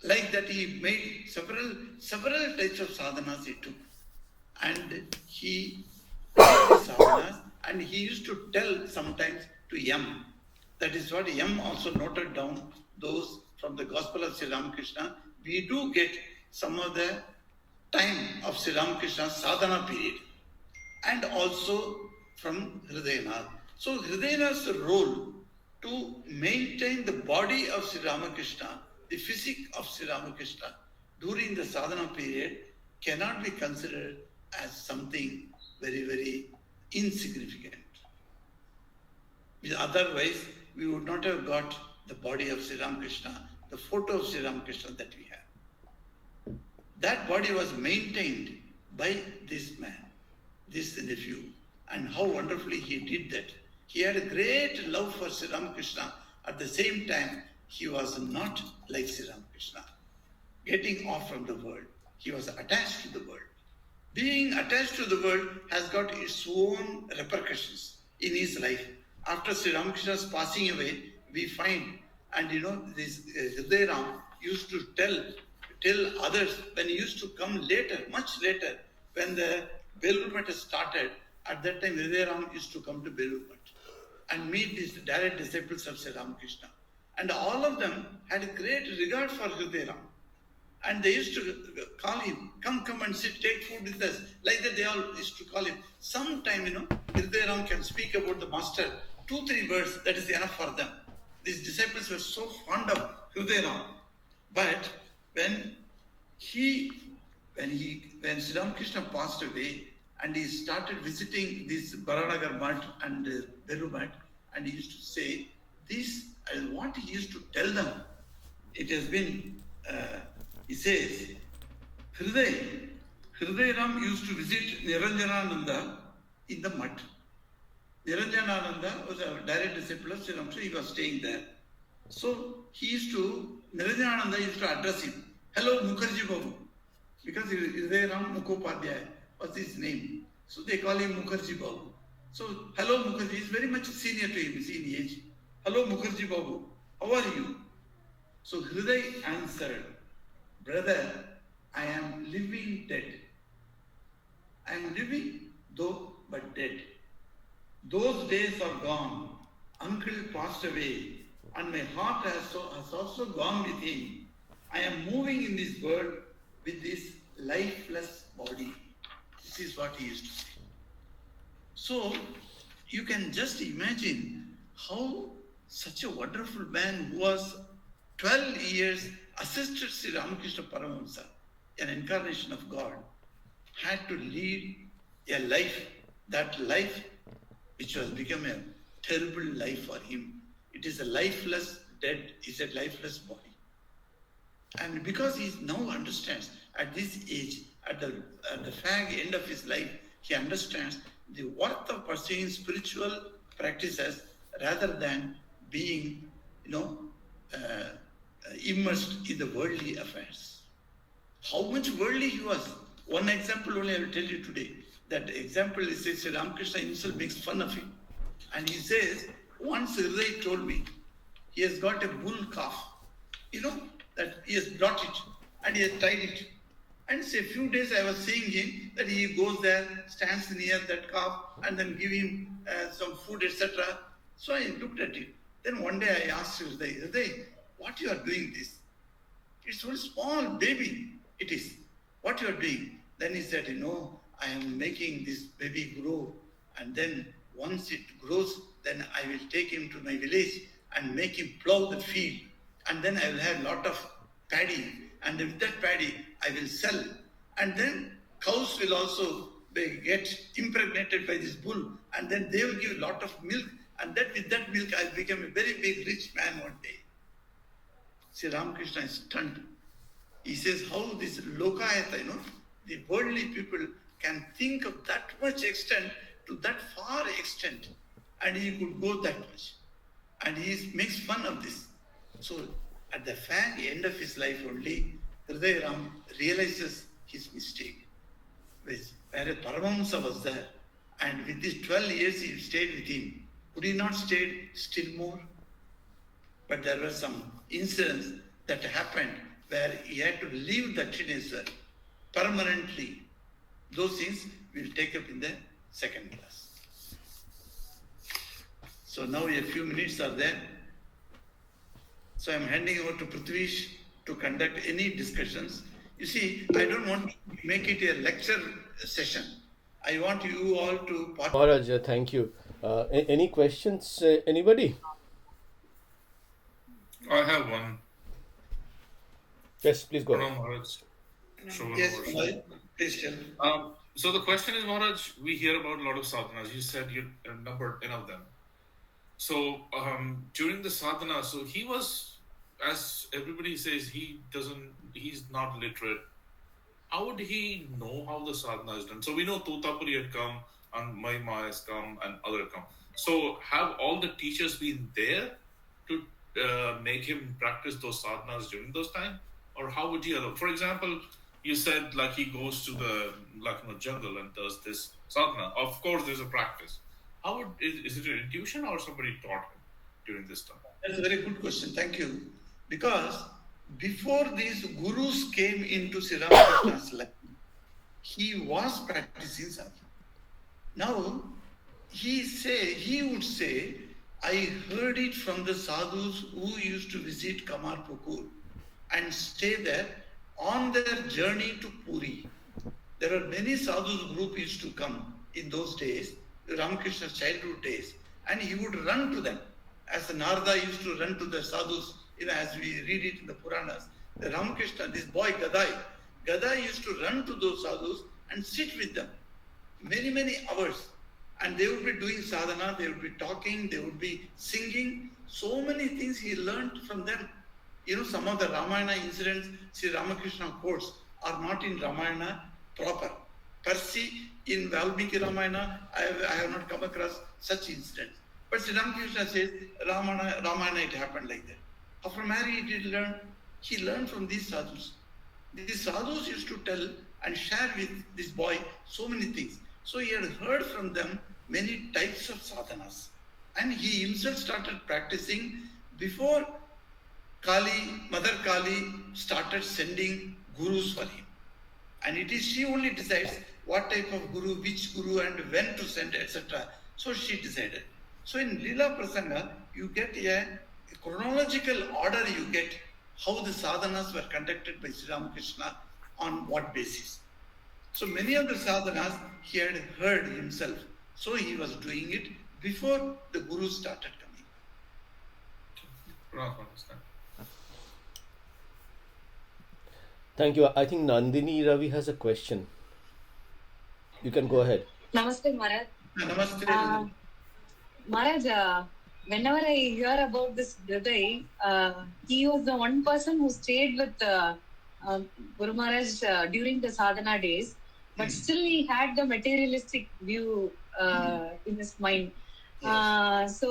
like that he made several types of sadhanas he took. And he did the sadhanas, and he used to tell sometimes to Yam. That is what Yam also noted down, those from the Gospel of Sri Ramakrishna. We do get some of the time of Sri Ramakrishna's sadhana period, and also from Hridayanath. So Hridayanath's role to maintain the body of Sri Ramakrishna, the physique of Sri Ramakrishna during the sadhana period cannot be considered as something very, very insignificant. Otherwise, we would not have got the body of Sri Ramakrishna, the photo of Sri Ramakrishna that we have. That body was maintained by this man, this nephew, and how wonderfully he did that. He had a great love for Sri Ramakrishna. At the same time, he was not like Sri Ramakrishna, getting off from the world. He was attached to the world. Being attached to the world has got its own repercussions in his life. After Sri Ramakrishna's passing away, we find, and this Hridayaram used to tell others when he used to come later, much later, when the Belur Math started. At that time, Hridayaram used to come to Belur Math and meet these direct disciples of Sri Ramakrishna. And all of them had a great regard for Hridayaram. And they used to call him, come and sit, take food with us. Like that they all used to call him. Sometime, Hriday Ram can speak about the master 2-3 words, that is enough for them. These disciples were so fond of Hriday Ram. But when Sri Ramakrishna passed away and he started visiting this Baranagar Mutt and Beru Mutt, and he used to say, what he used to tell them, it has been, he says, Hriday Ram used to visit Niranjanananda in the Mutt. Niranjanananda was a direct disciple of Sri Ramakrishna, he was staying there. So Niranjanananda used to address him, hello Mukherjee Babu, because Hriday Ram Mukhopadhyaya was his name. So they call him Mukherjee Babu. So, hello Mukherjee, he is very much senior to him, in age. Hello Mukherjee Babu, how are you? So Hriday answered, brother, I am living dead. I am living, though, but dead. Those days are gone. Uncle passed away, and my heart has also gone with him. I am moving in this world with this lifeless body. This is what he used to say. So, you can just imagine how such a wonderful man who was 12 years assisted Sri Ramakrishna Paramahamsa, an incarnation of God, had to lead a life, that life which was become a terrible life for him. It is a lifeless dead, is a lifeless body. And because he now understands at this age, at the fag end of his life, he understands the worth of pursuing spiritual practices rather than being, immersed in the worldly affairs. How much worldly he was. One example only I will tell you today. That example is Sri Ramakrishna himself makes fun of him. And he says, once Hriday told me, he has got a bull calf, that he has brought it and he has tied it. And say a few days I was seeing him that he goes there, stands near that calf and then give him some food, etc. So I looked at it. Then one day I asked Hriday, what you are doing this? It's a small baby, it is. What you are doing? Then he said, I am making this baby grow, and then once it grows, then I will take him to my village and make him plow the field, and then I will have a lot of paddy, and with that paddy I will sell, and then cows will also get impregnated by this bull, and then they will give a lot of milk, and with that milk I will become a very big rich man one day. Sri Ramakrishna is stunned. He says how this lokayata, the worldly people can think of that much extent to that far extent, and he could go that much. And he makes fun of this. So at the end of his life only, Hriday Ram realizes his mistake. Whereas Paramahamsa was there, and with these 12 years he stayed with him. Would he not stay still more? But there were some incidents that happened where he had to leave Dakshineswar permanently. Those things we will take up in the second class. So now a few minutes are there. So I am handing over to Prithvish to conduct any discussions. You see, I don't want to make it a lecture session. I want you all to participate. Maharaj, thank you. Any questions? Anybody? I have one. Yes, please go ahead. Maharaj. Yes, please tell. So the question is, Maharaj, we hear about a lot of sadhanas. You said you numbered 10 of them. So during the sadhana, so he was, as everybody says, he's not literate. How would he know how the sadhana is done? So we know Totapuri had come and Mahima has come and other come. So have all the teachers been there to make him practice those sadhanas during those times? Or how would he allow? For example, you said like he goes to the jungle and does this sadhana. Of course, there's a practice. Is it an intuition or somebody taught him during this time? That's a very good question. Thank you. Because before these gurus came into Sri Ramakrishna's life, he was practicing sadhana. Now, he would say, I heard it from the sadhus who used to visit Kamarpukur and stay there on their journey to Puri, there are many sadhus group used to come in those days, Ramakrishna's childhood days, and he would run to them. As the Narada used to run to the sadhus, as we read it in the Puranas, the Ramakrishna, this boy Gadai used to run to those sadhus and sit with them many hours. And they would be doing sadhana, they would be talking, they would be singing. So many things he learned from them. Some of the Ramayana incidents Sri Ramakrishna quotes are not in Ramayana proper. Per se, in Valmiki Ramayana, I have not come across such incidents. But Sri Ramakrishna says, Ramayana it happened like that. From where he did learn? He learned from these sadhus. These sadhus used to tell and share with this boy so many things. So he had heard from them many types of sadhanas. And he himself started practicing before Mother Kali started sending gurus for him. And it is she only decides what type of guru, which guru, and when to send, etc. So she decided. So in Leela Prasanga, you get a chronological order, you get how the sadhanas were conducted by Sri Ramakrishna on what basis. So many of the sadhanas he had heard himself. So he was doing it before the guru started coming. Thank you. I think Nandini Ravi has a question. You can go ahead. Namaste, Maharaj. Namaste. Maharaj, whenever I hear about this HRIDAY, he was the one person who stayed with Guru Maharaj during the sadhana days, but still he had the materialistic view in his mind. Yes.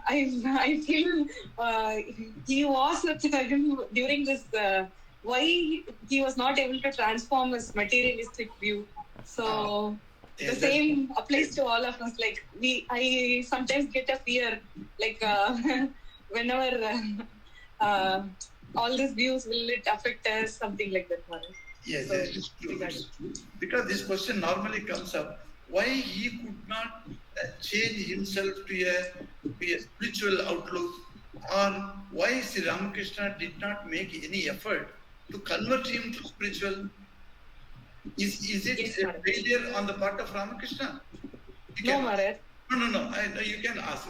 I feel he was with him during this. Why he was not able to transform his materialistic view? So the same applies to all of us. Like I sometimes get a fear, like whenever all these views will it affect us, something like that, Maharaj. Yes, that is true. Because this question normally comes up, why he could not change himself to a spiritual outlook, or why Sri Ramakrishna did not make any effort to convert him to spiritual. Is it a failure on the part of Ramakrishna? No, Maharaj. No. You can ask.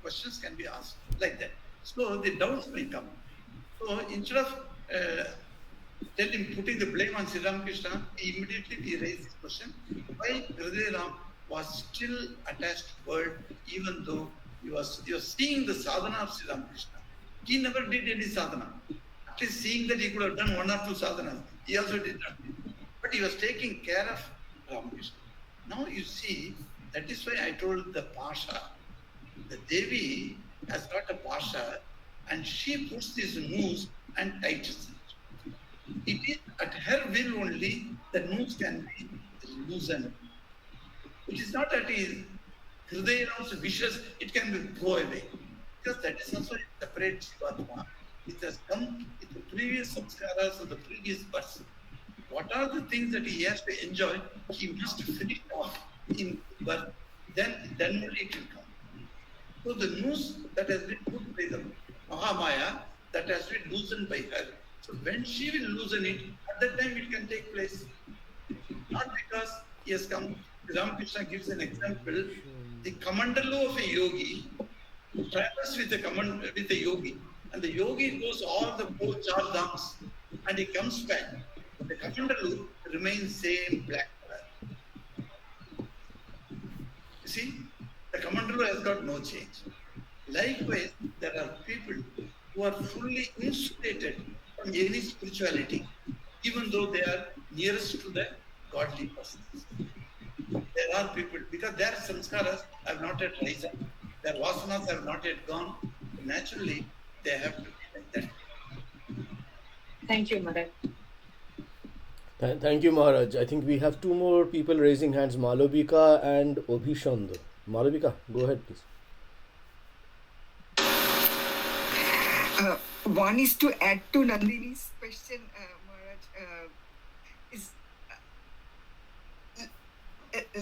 Questions can be asked like that. So the doubts may come. So instead of putting the blame on Sri Ramakrishna, immediately we raise this question: why HRIDAY Ram was still attached to world, even though he was seeing the sadhana of Sri Ramakrishna. He never did any sadhana. At least seeing that he could have done one or two sadhanas, he also did not do. But he was taking care of Ramakrishna. Now you see, that is why I told the Pasha, the Devi has got a Pasha, and she puts these noose and tightens it. It is at her will only the noose can be loosened. It is not that HRIDAY Ram's wishes, it can go away. Because that is also a separate Shivatma. It has come with the previous samskaras of the previous births. What are the things that he has to enjoy? He must finish off in birth. Then only it will come. So the noose that has been put by the Mahamaya, that has been loosened by her. So when she will loosen it, at that time it can take place. Not because he has come. Ramakrishna gives an example. The Kamandalu of a yogi travels with a yogi, and the yogi goes all the 4 char dhams, and he comes back. The Kamandalu remains same black color. You see, the Kamandalu has got no change. Likewise, there are people who are fully insulated from any spirituality, even though they are nearest to the godly persons. There are people, because their samskaras have not yet risen, their vasanas have not yet gone, naturally they have to be like that. Thank you, Maharaj. Thank you, Maharaj. I think we have 2 more people raising hands, Malobika and Obhishanda. Malobika, go ahead, please. One is to add to Nandini's question, Maharaj, is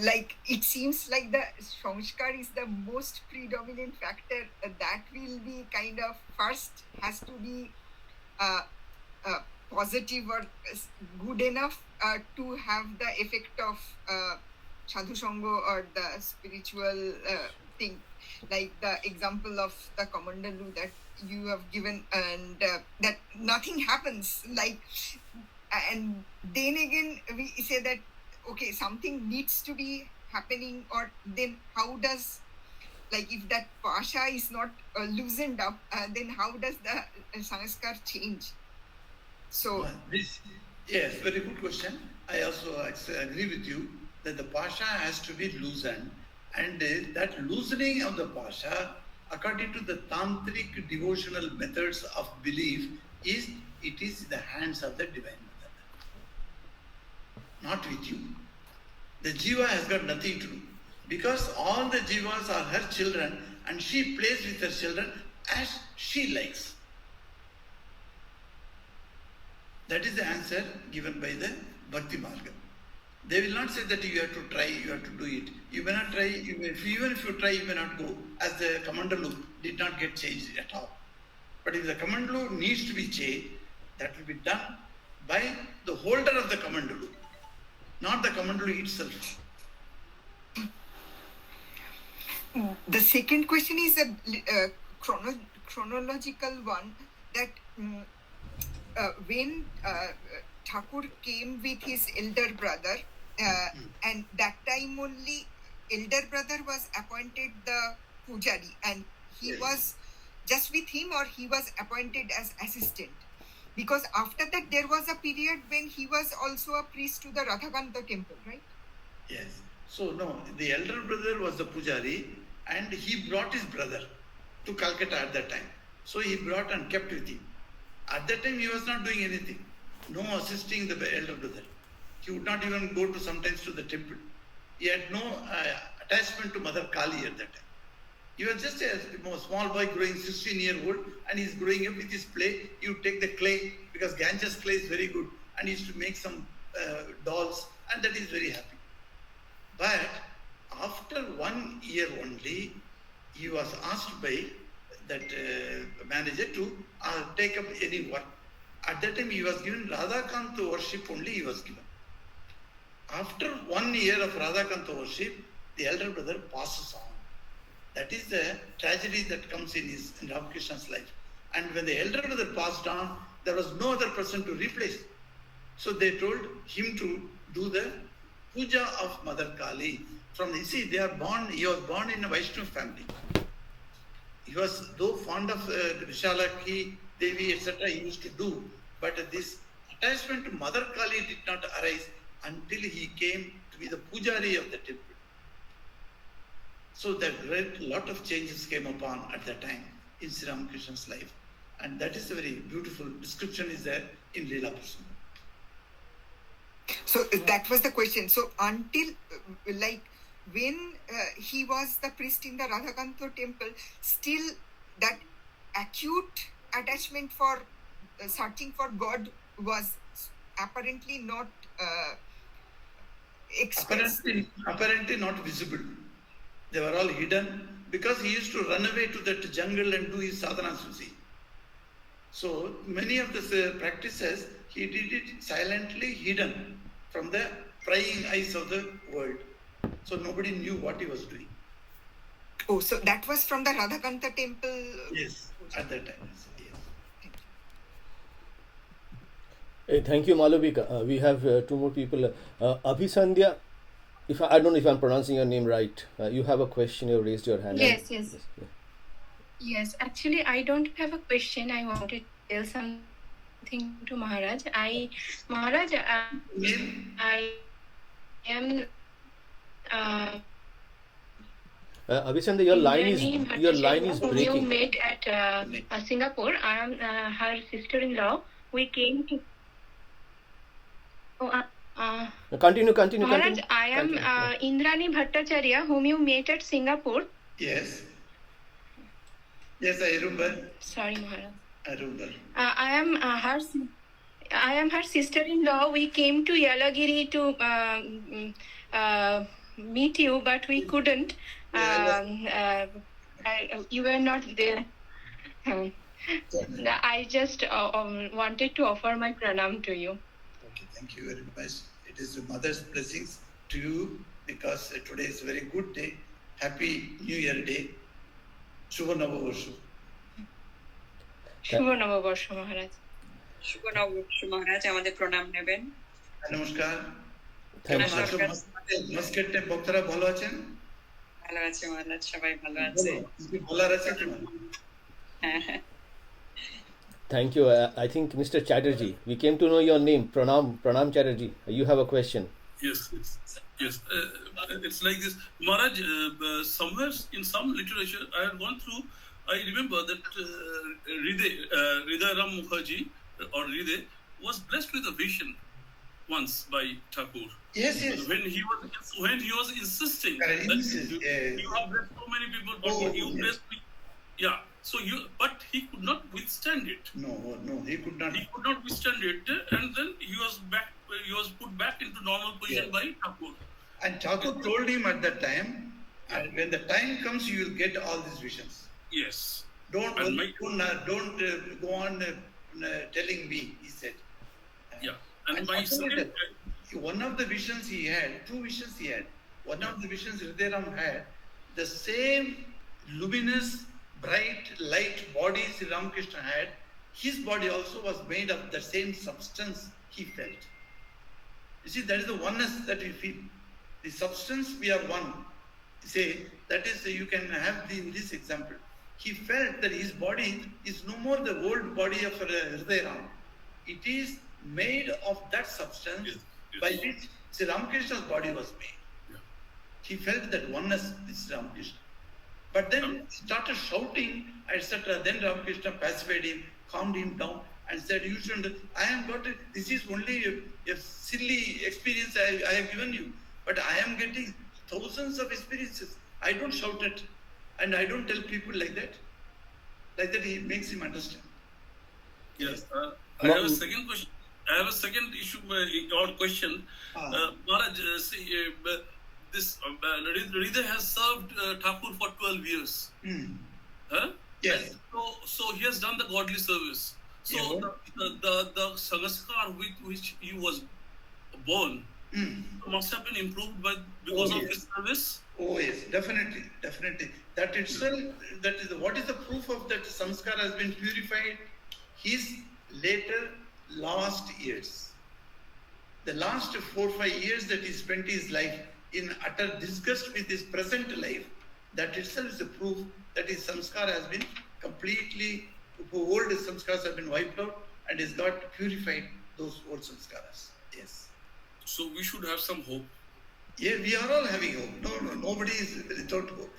like it seems like the sanskar is the most predominant factor that will be kind of first has to be positive or good enough to have the effect of sadhu sangha or the spiritual thing, like the example of the Kamandalu that you have given, and that nothing happens, like, and then again we say that okay, something needs to be happening, or then how does, like, if that pasha is not loosened up, then how does the sanskar change? So yes, very good question. I also agree with you that the pasha has to be loosened, and that loosening of the pasha, according to the tantric devotional methods of belief, it is in the hands of the divine mother, not with you. The jiva has got nothing to do, because all the jivas are her children, and she plays with her children as she likes. That is the answer given by the Bhakti Marga. They will not say that you have to try, you have to do it. You may not try, even if you try, you may not go, as the Kamandalu did not get changed at all. But if the Kamandalu needs to be changed, that will be done by the holder of the Kamandalu, not the Kamandalu itself. The second question is a chronological one, that when Thakur came with his elder brother, and that time only elder brother was appointed the pujari, and he was just with him, or he was appointed as assistant, because after that there was a period when he was also a priest to the Radhakanta temple, right? Yes. So no, the elder brother was the pujari, and he brought his brother to Calcutta at that time. So he brought and kept with him. At that time he was not doing anything, no assisting the elder brother. He would not even go to sometimes to the temple. He had no attachment to Mother Kali at that time. He was just a small boy growing 16-year-old, and he's growing up with his play. He would take the clay, because Ganges clay is very good, and he used to make some dolls, and that is very happy. But after 1 year only, he was asked by that manager to take up any work. At that time he was given Radhakanta worship only he was given. After 1 year of Radhakanta worship, the elder brother passes on. That is the tragedy that comes in Ramakrishna's life. And when the elder brother passed on, there was no other person to replace. So they told him to do the puja of Mother Kali. You see, he was born in a Vaishnava family. He was, though fond of Vishalakhi, Devi, etc., he used to do, but this attachment to Mother Kali did not arise until he came to be the pujari of the temple. So that great lot of changes came upon at that time in Sri Ramakrishna's life. And that is a very beautiful description is there in Leela Prasanga. So that was the question. So until, like, when he was the priest in the Radhakanta temple, still that acute attachment for searching for God was apparently not expressed. Apparently not visible. They were all hidden, because he used to run away to that jungle and do his sadhana, you see. So many of the practices, he did it silently, hidden from the prying eyes of the world. So nobody knew what he was doing. Oh, so that was from the Radhakanta temple? Yes, at that time. Yes. Hey, thank you, Malavika. We have two more people. Abhisandhya, I don't know if I'm pronouncing your name right. You have a question, you raised your hand. Yes. Yes, actually, I don't have a question. I wanted to tell something to Maharaj. I am... Abhisandhya, your line is whom breaking. you met at Singapore. I am her sister-in-law. We came to... Continue. Maharaj, I am Indrani Bhattacharya, whom you met at Singapore. Yes, I remember. Sorry, Maharaj. I remember. I am her sister-in-law. We came to Yelagiri to meet you, but we couldn't. You were not there. I just wanted to offer my pranam to you. Okay, thank you very much. It is the mother's blessings to you because today is a very good day. Happy New Year Day. Shubha Navabarsha. শুভ নববর্ষ মহারাজ। শুভ নববর্ষ মহারাজ, আমাদের প্রণাম নেবেন। নমস্কার। Thank কেমন আছো? মাস্কেটে ভক্তরা ভালো আছেন? ভালো আছে মহারাজ, সবাই ভালো আছে। কিছু বলার আছে তোমার? হ্যাঁ হ্যাঁ। Thank you. I think Mr. Chatterjee, we came to know your name. Pranam Chatterjee. You have a question. Yes. It's like this, Maharaj. Somewhere in some literature I had gone through, I remember that HRIDAY Ram Mukherjee or HRIDAY was blessed with a vision once by Thakur. Yes. When he was insisting that you have blessed so many people, but you blessed me. Yeah. So but he could not withstand it. No, he could not. He could not withstand it, and then he was put back into normal position by Thakur. And Thakur told him at that time, when the time comes, you will get all these visions. Yes. Don't go on telling me, he said. Yeah. And my second, one of the visions he had, two visions he had. One of the visions HRIDAY Ram had, the same luminous, bright, light body Sri Ramakrishna had, his body also was made of the same substance he felt. You see, that is the oneness that we feel. The substance, we are one. Say, that is, you can have in this example. He felt that his body is no more the old body of HRIDAY Ram. It is made of that substance by which Sri Ramakrishna's body was made. Yeah. He felt that oneness with Sri Ramakrishna. But then he started shouting, etc. Then Ramakrishna pacified him, calmed him down, and said, "You shouldn't. This is only a silly experience I have given you, but I am getting thousands of experiences. I don't shout it, and I don't tell people like that. Like that, he makes him understand." Yes. I have a second question. I have a second issue or question. Maharaj, this HRIDAY has served Thakur for 12 years. Yes. And so he has done the godly service. So the sanskar with which he was born must have been improved because of his service. Oh yes, definitely. That itself, what is the proof of that samskar has been purified? His later last years, the last 4-5 years that he spent his life in utter disgust with his present life, that itself is a proof that his samskar has been completely, old samskars have been wiped out, and he's got purified those old samskaras. Yes. So we should have some hope. Yeah, we are all having hope. No, nobody is without hope.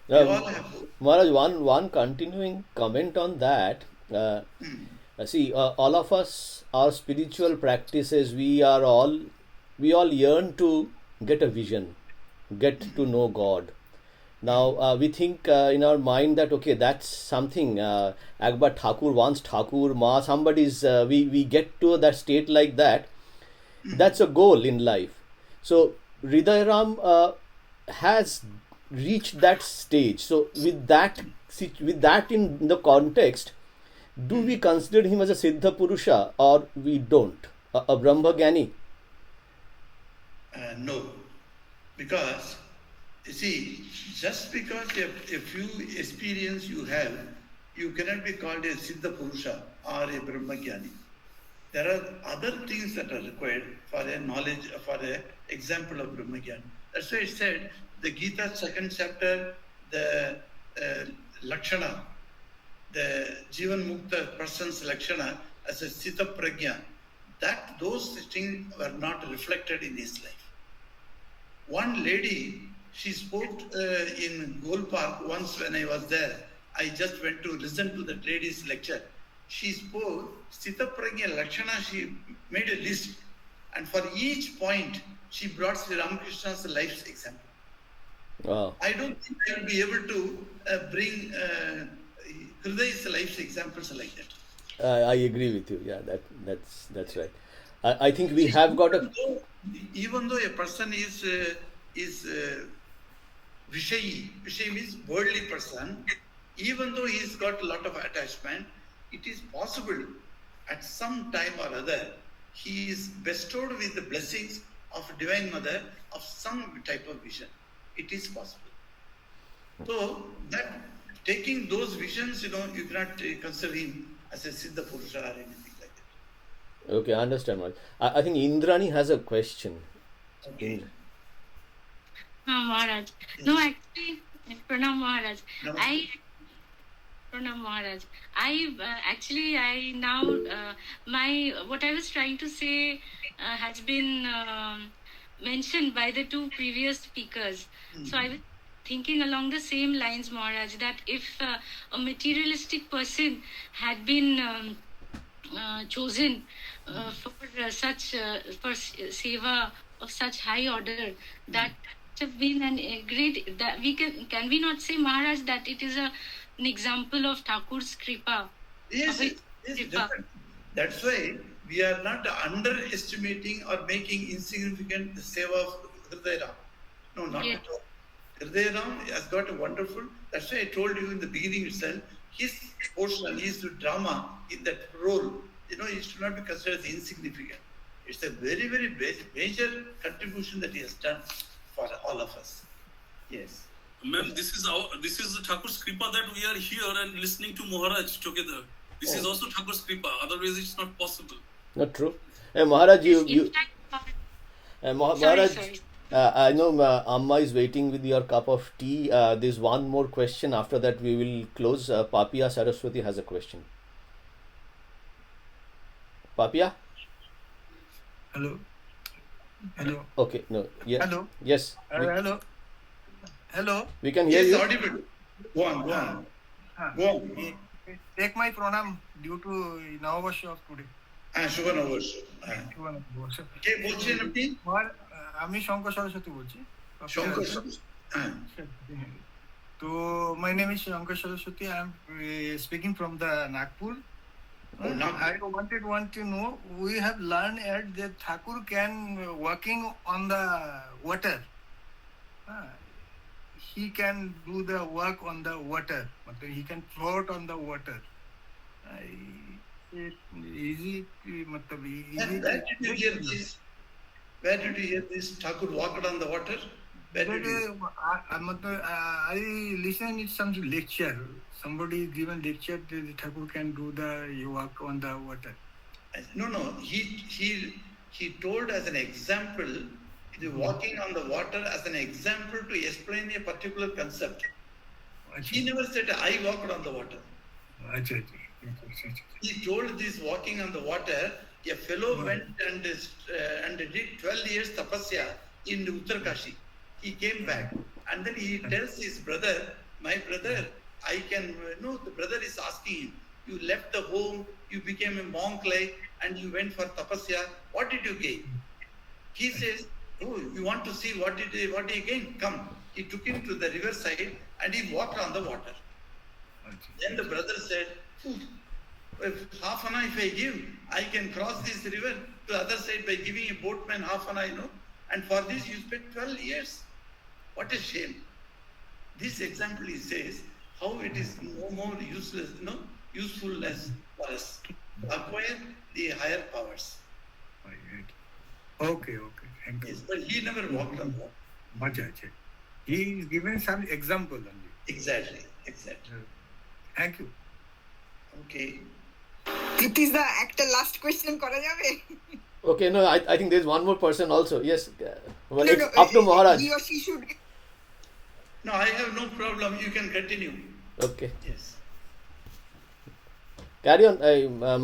We all have hope. Maharaj, one continuing comment on that. See, all of us, our spiritual practices, we all yearn to get a vision, get to know God. Now we think in our mind that okay, that's something. Akbar Thakur wants Thakur, Ma, somebody's. We get to that state like that. That's a goal in life. So HRIDAY Ram has reached that stage. So with that in the context, do we consider him as a Siddha Purusha or we don't? A Brahma Gyani? No. Because, you see, just because a few experience you have, you cannot be called a Siddha Purusha or a Brahma Gyani. There are other things that are required for a knowledge, for an example of Brahma Gyani. That's why it said, the Gita 2nd chapter, the Lakshana, the Jivan Mukta person's Lakshana as a Sita Prajna, those things were not reflected in his life. One lady, she spoke in Gol Park once when I was there. I just went to listen to that lady's lecture. She spoke, Sita Prajna Lakshana, she made a list. And for each point, she brought Sri Ramakrishna's life's example. Wow. I don't think I will be able to bring HRIDAY's life's examples like that. I agree with you. Yeah, that's right. I think we have got a. Even though a person is Vishayi means worldly person, even though he's got a lot of attachment, it is possible at some time or other, he is bestowed with the blessings of Divine Mother of some type of vision. It is possible. So that taking those visions, you cannot consider him as a Siddha Purusha or anything like that. Okay, I understand. I think Indrani has a question. Okay. Maharaj. Yes. No, actually, Pranam Maharaj. Namaste. Pranam Maharaj. I now, what I was trying to say has been mentioned by the two previous speakers. So I was thinking along the same lines, Maharaj, that if a materialistic person had been chosen for for seva of such high order, that would have been a great. That can we not say, Maharaj, that it is an example of Thakur's kripa? Yes, definitely. That's why we are not underestimating or making insignificant the seva of Hriday Ram. No, not at all. Hriday Ram has got a wonderful, that's why I told you in the beginning itself, his portion, his drama in that role, it should not be considered as insignificant. It's a very, very major contribution that he has done for all of us. Yes. Ma'am, this is the Thakur's kripa that we are here and listening to Maharaj together. This is also Thakur's kripa. Otherwise, it's not possible. Not true. Maharaj, Maharaj, Sorry. I know Amma is waiting with your cup of tea. There's one more question. After that, we will close. Papia Saraswati has a question. Papia? Hello. Hello. Okay. No. Yeah. Hello. Yes. Hello. Hello. We can hear Yes, you. audible. Go on. Go on. Take my pranam due to Navavarsha of today. Shubha Navavarsh. কে বলছেন আপনি? আমি শঙ্কর সরস্বতী বলছি। Shankar Saraswati. So my name is Shankar Saraswati. I am speaking from the Nagpur. I want to know, we have learned that Thakur can working on the water. He can do the work on the water. He can float on the water. Easy. Where did you hear this? Where did you hear this? Thakur walked on the water? I listened to some lecture. Somebody given lecture that Thakur can do the work on the water. No. He told as an example, the walking on the water as an example to explain a particular concept. He never said, I walked on the water. He told this walking on the water, a fellow went and did 12 years tapasya in Uttarkashi. He came back and then he tells his brother, my brother, the brother is asking him, you left the home, you became a monk and you went for tapasya, what did you gain? He says, you want to see what he gained? Come. He took him to the riverside and he walked on the water. Then the brother said, half an hour if I give, I can cross this river to the other side by giving a boatman half an hour, and for this you spent 12 years. What a shame. This example, he says, how it is no more usefulness for us to acquire the higher powers. Okay. Thank you. Yes, but he never walked on water. He is given some example only. Exactly. Thank you. Okay. It is the last question করা যাবে? Okay, no, I think there's one more person also. Yes. Well, it's up to Maharaj. He or she should. No, I have no problem. You can continue. Okay. Yes. Carry on.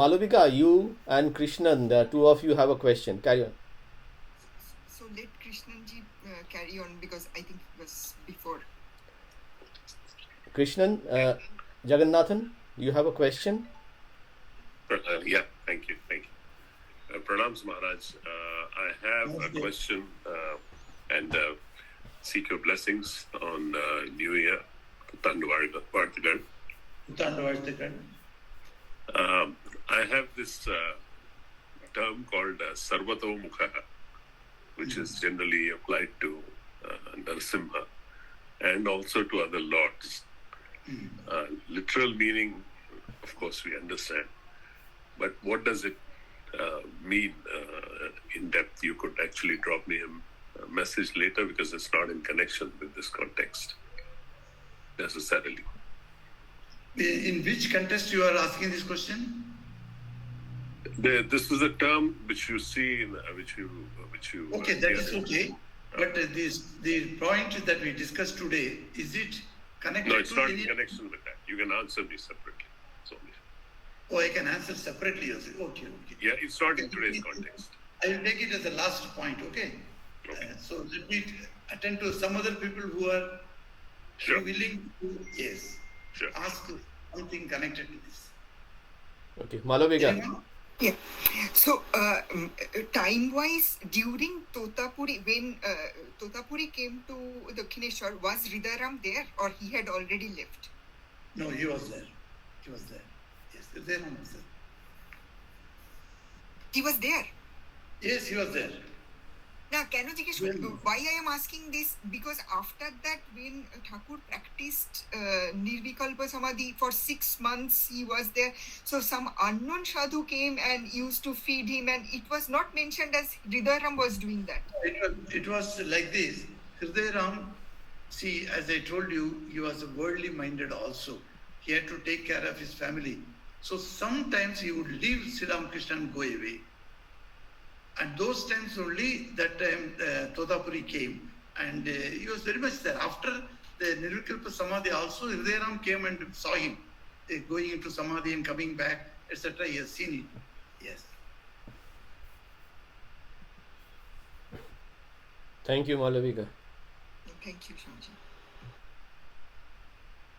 Malavika, you and Krishnan, the two of you have a question. Carry on. So let Krishnanji carry on because I think it was before. Krishnan, Jagannathan, you have a question? Yeah, thank you. Pranams Maharaj. I have a question and seek your blessings on New Year. I have this term called Sarvato Mukha, which is generally applied to Narasimha and also to other lords. Literal meaning of course, we understand. But what does it mean in depth? You could actually drop me a message later because it's not in connection with this context necessarily. In which context you are asking this question? This is a term which you see in which you. Okay, that is okay. But the point that we discussed today, is it connected? No, it's not in connection with that. You can answer me separately. Oh, I can answer separately. Okay. Yeah, it's not in today's context. I will take it as the last point, okay? So let me attend to some other people who are willing to, ask something connected to this. Okay, Malavika. Yeah. So, time-wise, during Totapuri, when Totapuri came to Dakshineshwar, was Hridayaram there or he had already left? No, he was there. Yes, Hridayaram was there. He was there? Yes, he was there. Now, can you tell me why I am asking this? Because after that, when Thakur practiced Nirvikalpa Samadhi for 6 months, he was there. So some unknown sadhu came and used to feed him, and it was not mentioned as Hridayaram was doing that. It was like this. Hridayaram, see, as I told you, he was worldly minded also. He had to take care of his family. So sometimes he would leave Sri Ramakrishna and go away. And those times only, that time Totapuri came, and he was very much there. After the Nirvikalpa Samadhi also, Hridayaram came and saw him going into Samadhi and coming back, etc. He has seen it. Yes. Thank you, Malavika. Thank you, Swamiji.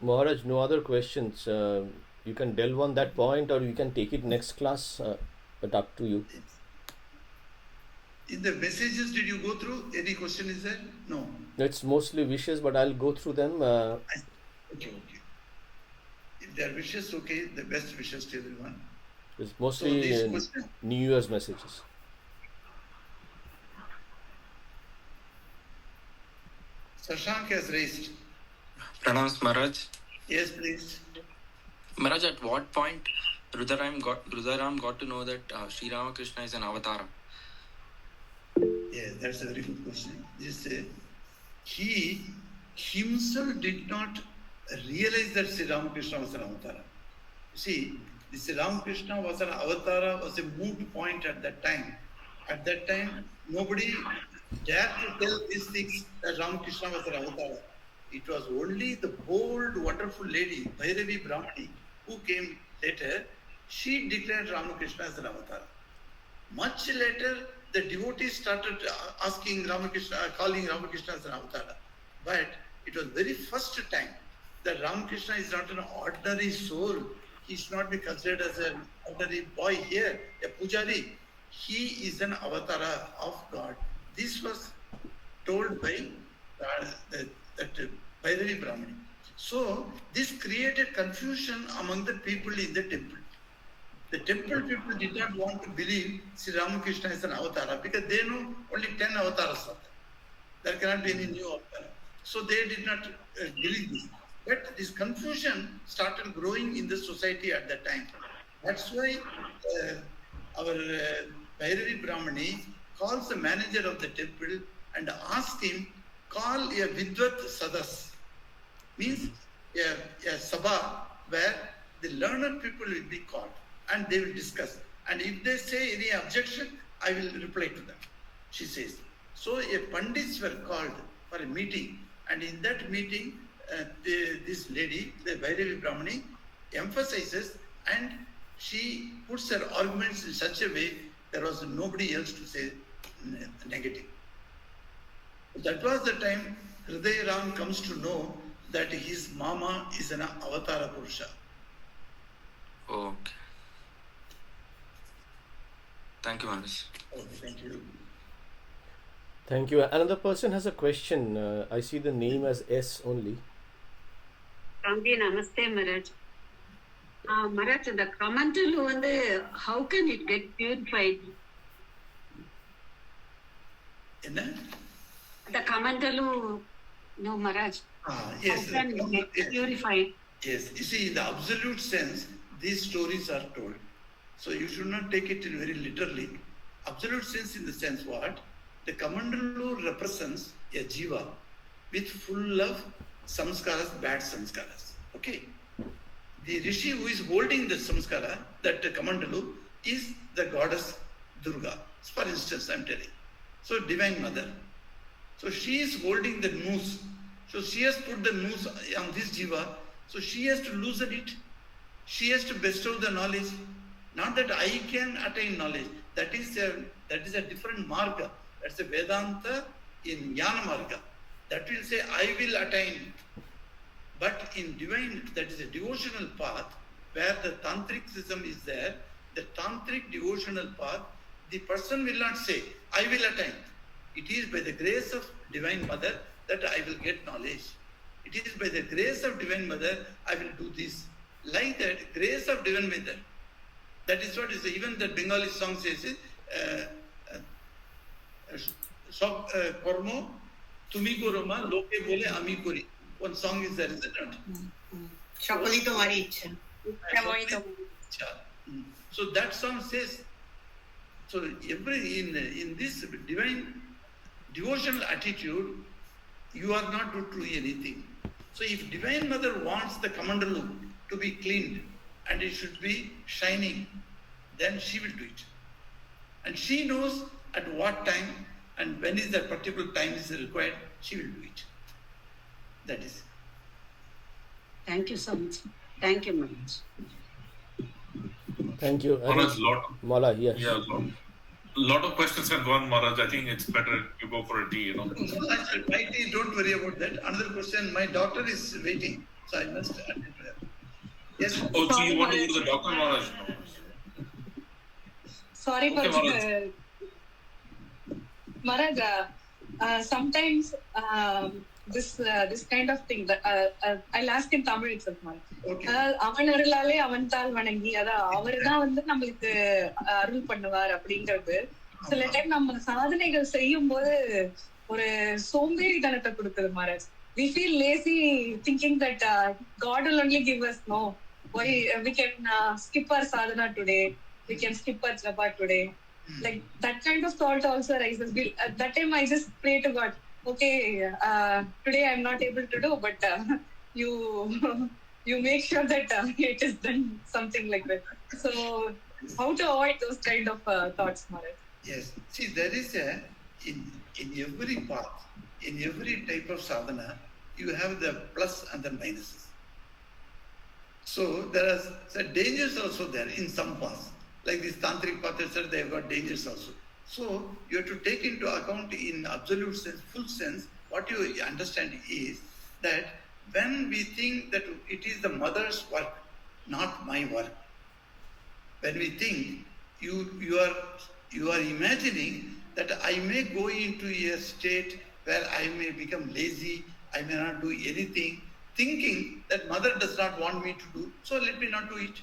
Maharaj, no other questions. You can delve on that point or you can take it next class, but up to you. In the messages, did you go through? Any question is there? No. It's mostly wishes, but I'll go through them. Okay. If they are wishes, okay, the best wishes to everyone. It's mostly New Year's messages. Sashank has raised. Pranams, Maharaj. Yes, please. Maharaj, at what point Hridayaram got to know that Sri Ramakrishna is an avatar? Yes, that's a very good question. He himself did not realize that Sri Ramakrishna was an avatara. You see, Sri Ramakrishna was an avatara, was a moot point at that time. At that time, nobody dared to tell these things that Ramakrishna was an avatara. It was only the bold, wonderful lady, Bhairavi Brahmani, who came later. She declared Ramakrishna as an avatara. Much later, the devotees started asking Ramakrishna, calling Ramakrishna as an avatara. But it was very first time that Ramakrishna is not an ordinary soul. He should not be considered as an ordinary boy here, a pujari. He is an avatara of God. This was told by that Bhairavi Brahmani. So this created confusion among the people in the temple. The temple people did not want to believe Sri Ramakrishna is an avatara because they know only 10 avatars are there. There cannot be any new avatar. So they did not believe this. But this confusion started growing in the society at that time. That's why our Bhairavi Brahmani calls the manager of the temple and asks him, call a Vidvat Sadas. Means a sabha where the learned people will be called and they will discuss. And if they say any objection, I will reply to them, she says. So a Pandits were called for a meeting, and in that meeting, this lady, the Bhairavi Brahmani, emphasizes and she puts her arguments in such a way there was nobody else to say negative. That was the time Hridayaram comes to know that his mama is an avatara Purusha. Okay. Thank you, Maharaj. Okay, thank you. Thank you. Another person has a question. I see the name as S only. Ramji, namaste, Maharaj. Maharaj, the Kamandalu, how can it get purified? The Kamandalu, no, Maharaj. Yes. How can it get purified? Yes. You see, in the absolute sense, these stories are told. So you should not take it very literally. Absolute sense in the sense what? The Kamandalu represents a jiva with full of samskaras, bad samskaras. Okay? The rishi who is holding the samskara, that Kamandalu, is the goddess Durga. For instance, I am telling. So Divine Mother. So she is holding the noose. So she has put the noose on this jiva. So she has to loosen it. She has to bestow the knowledge. Not that I can attain knowledge. That is a different marga. That's a Vedanta in Jnana marga. That will say I will attain. But in divine, that is a devotional path where the tantricism is there. The tantric devotional path, the person will not say, I will attain. It is by the grace of Divine Mother that I will get knowledge. It is by the grace of Divine Mother I will do this. Like that, grace of Divine Mother. That is what is even the Bengali song says, Kormo, Tumi Koroma, Loke Bole Ami Kori. One song is there, is it not? Shakali Tomari Ichha. So that song says, so in this divine devotional attitude, you are not to do anything. So if Divine Mother wants the Kamandalu to be cleaned and it should be shining, then she will do it. And she knows at what time and when is that particular time is required, she will do it. That is. Thank you so much. Thank you, Maharaj. Thank you. Maharaj, Mala, yes. Yeah, a lot of questions have gone, Maharaj. I think it's better you go for a tea, No, I said, my tea, don't worry about that. Another question, my doctor is waiting, so I must attend to her. Yes. Oh, so you want to go to the doctor, Maharaj? Sorry for Maharaj. Maharaj, sometimes this kind of thing that I'll ask in Tamil itself, Maharaj. அவன் அருளாலே அவன் தாள் வணங்கி அதான் அவர் தான் வந்து நம்மளுக்கு அருள் பண்ணுவார் அப்படிங்கிறது சில டைம் நம்ம சாதனைகள் செய்யும் போது ஒரு சோம்பேறித்தனத்தை கொடுக்குது Maharaj. We feel lazy thinking that God will only give us why we can skip our sadhana today, we can skip our japa today. Like that kind of thought also rises. At that time I just pray to God, okay, today I'm not able to do, but you make sure that it is done, something like that. So how to avoid those kind of thoughts, Maharaj? Yes. See, there is in every path, in every type of sadhana, you have the plus and the minuses. So there are dangers also there in some paths. Like this tantric path, they have got dangers also. So you have to take into account in absolute sense, full sense, what you understand is that when we think that it is the mother's work, not my work, when we think you are imagining that I may go into a state where I may become lazy, I may not do anything, thinking that mother does not want me to do, so let me not do it.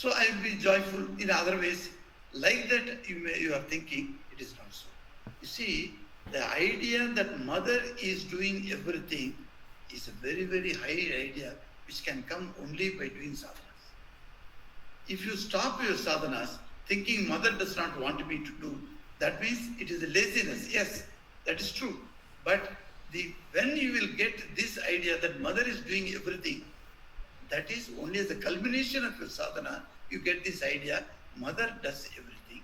So I will be joyful in other ways. Like that you are thinking, it is not so. You see, the idea that mother is doing everything is a very, very high idea which can come only by doing sadhanas. If you stop your sadhanas thinking mother does not want me to do, that means it is a laziness. Yes, that is true. But when you will get this idea that mother is doing everything, that is only as a culmination of your sadhana, you get this idea, mother does everything.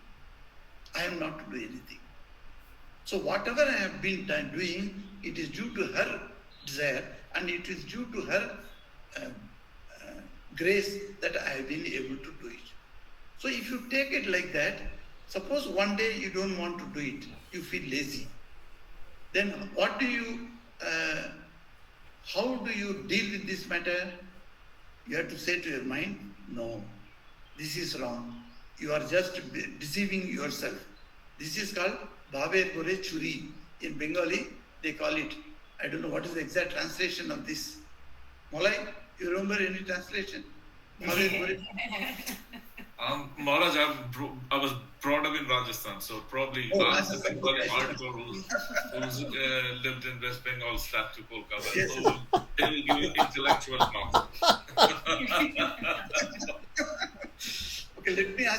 I am not to do anything. So whatever I have been doing, it is due to her desire and it is due to her grace that I have been able to do it. So if you take it like that, suppose one day you don't want to do it, you feel lazy. Then what do you, how do you deal with this matter? You have to say to your mind, no, this is wrong. You are just deceiving yourself. This is called Bhabe Kore Churi. In Bengali, they call it. I don't know what is the exact translation of this. Molai, you remember any translation? Maharaj, I was brought up in Rajasthan, so probably ask the Bengali hardcore who's lived in West Bengal, strapped to Kolkata. Yes. So they will give you intellectual knowledge.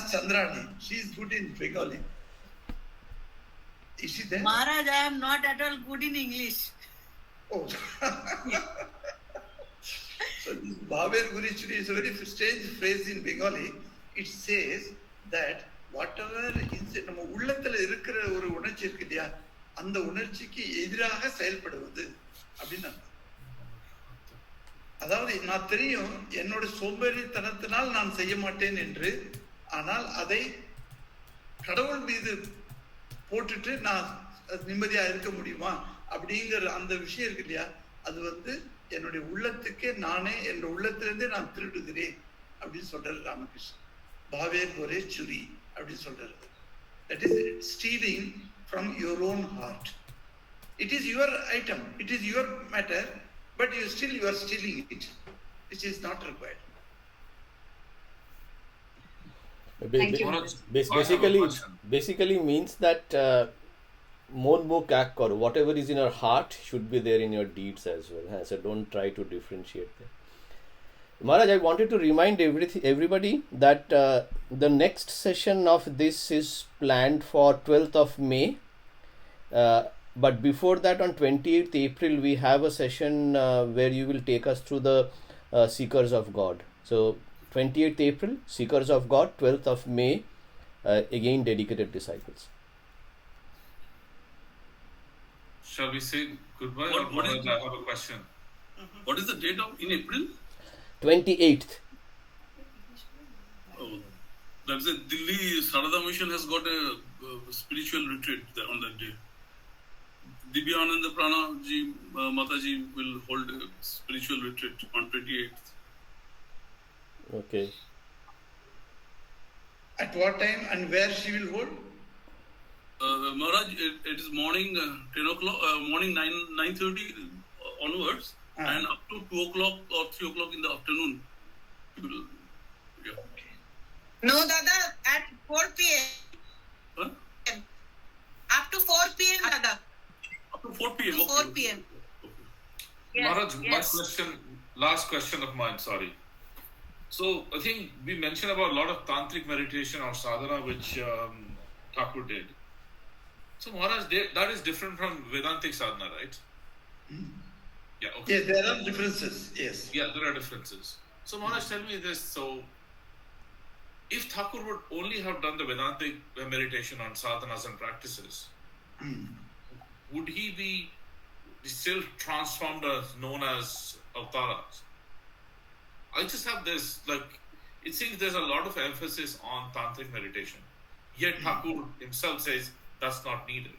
ask Chandrani. She is good in Bengali. Is she there? Maharaj, I am not at all good in English. Oh. So this Bhaver Gurichuri is a very strange phrase in Bengali. It says that whatever is நம்ம உள்ளத்துல இருக்கிற ஒரு உணர்ச்சி இருக்கு இல்லையா, அந்த உணர்ச்சிக்கு எதிராக செயல்படுவது அப்படின்னு. அதாவது நான் தெரியும் என்னோட சோம்பேறித்தனத்தினால் நான் செய்ய மாட்டேன் என்று, ஆனால் அதை கடவுள் மீது போட்டுட்டு நான் நிம்மதியா இருக்க முடியுமா அப்படிங்கிற அந்த விஷயம் இருக்கு இல்லையா, அது என்னுடைய உள்ளத்துக்கே நானே என் உள்ளத்திலிருந்தே நான் திருடுகிறேன் அப்படின்னு சொல்றாரு ராமகிருஷ்ணன். பாவே கோரே சுரி அப்படின்னு சொல்றாரு. That is stealing from your own heart. It is your item, it is your matter, but you are stealing it, which is not required. Basically means that mon mo kya karo, whatever is in your heart should be there in your deeds as well. So don't try to differentiate them. Maharaj, I wanted to remind everybody that the next session of this is planned for 12th of May. But before that, on 28th April, we have a session where you will take us through the Seekers of God. So 28th April, Seekers of God, 12th of May, again dedicated disciples. Shall we say goodbye? I have a question. What is the date of in April? 28th. Oh, that's it. Delhi Sarada Mission has got a spiritual retreat on that day. Divyananda Prana ji, Mataji will hold a spiritual retreat on 28th. Okay. At what time and where she will hold? Maharaj, it is morning 10 o'clock, morning 9:30 onwards, and up to 2 o'clock or 3 o'clock in the afternoon. Yeah. No, Dada, at 4 p.m. Huh? Up to 4 p.m. Dada. Up to 4 p.m. 4 p.m. Yes, Maharaj, last question of mine, sorry. So I think we mentioned about a lot of tantric meditation or sadhana which Thakur did. So Maharaj, that is different from Vedantic sadhana, right? Yeah, okay. Yeah, there are differences, yes. Yeah, there are differences. So Maharaj, tell me this. So if Thakur would only have done the Vedantic meditation on sadhanas and practices, would he be still transformed as known as avatars? I just have this, it seems there's a lot of emphasis on tantric meditation. Yet Thakur himself says that's not needed.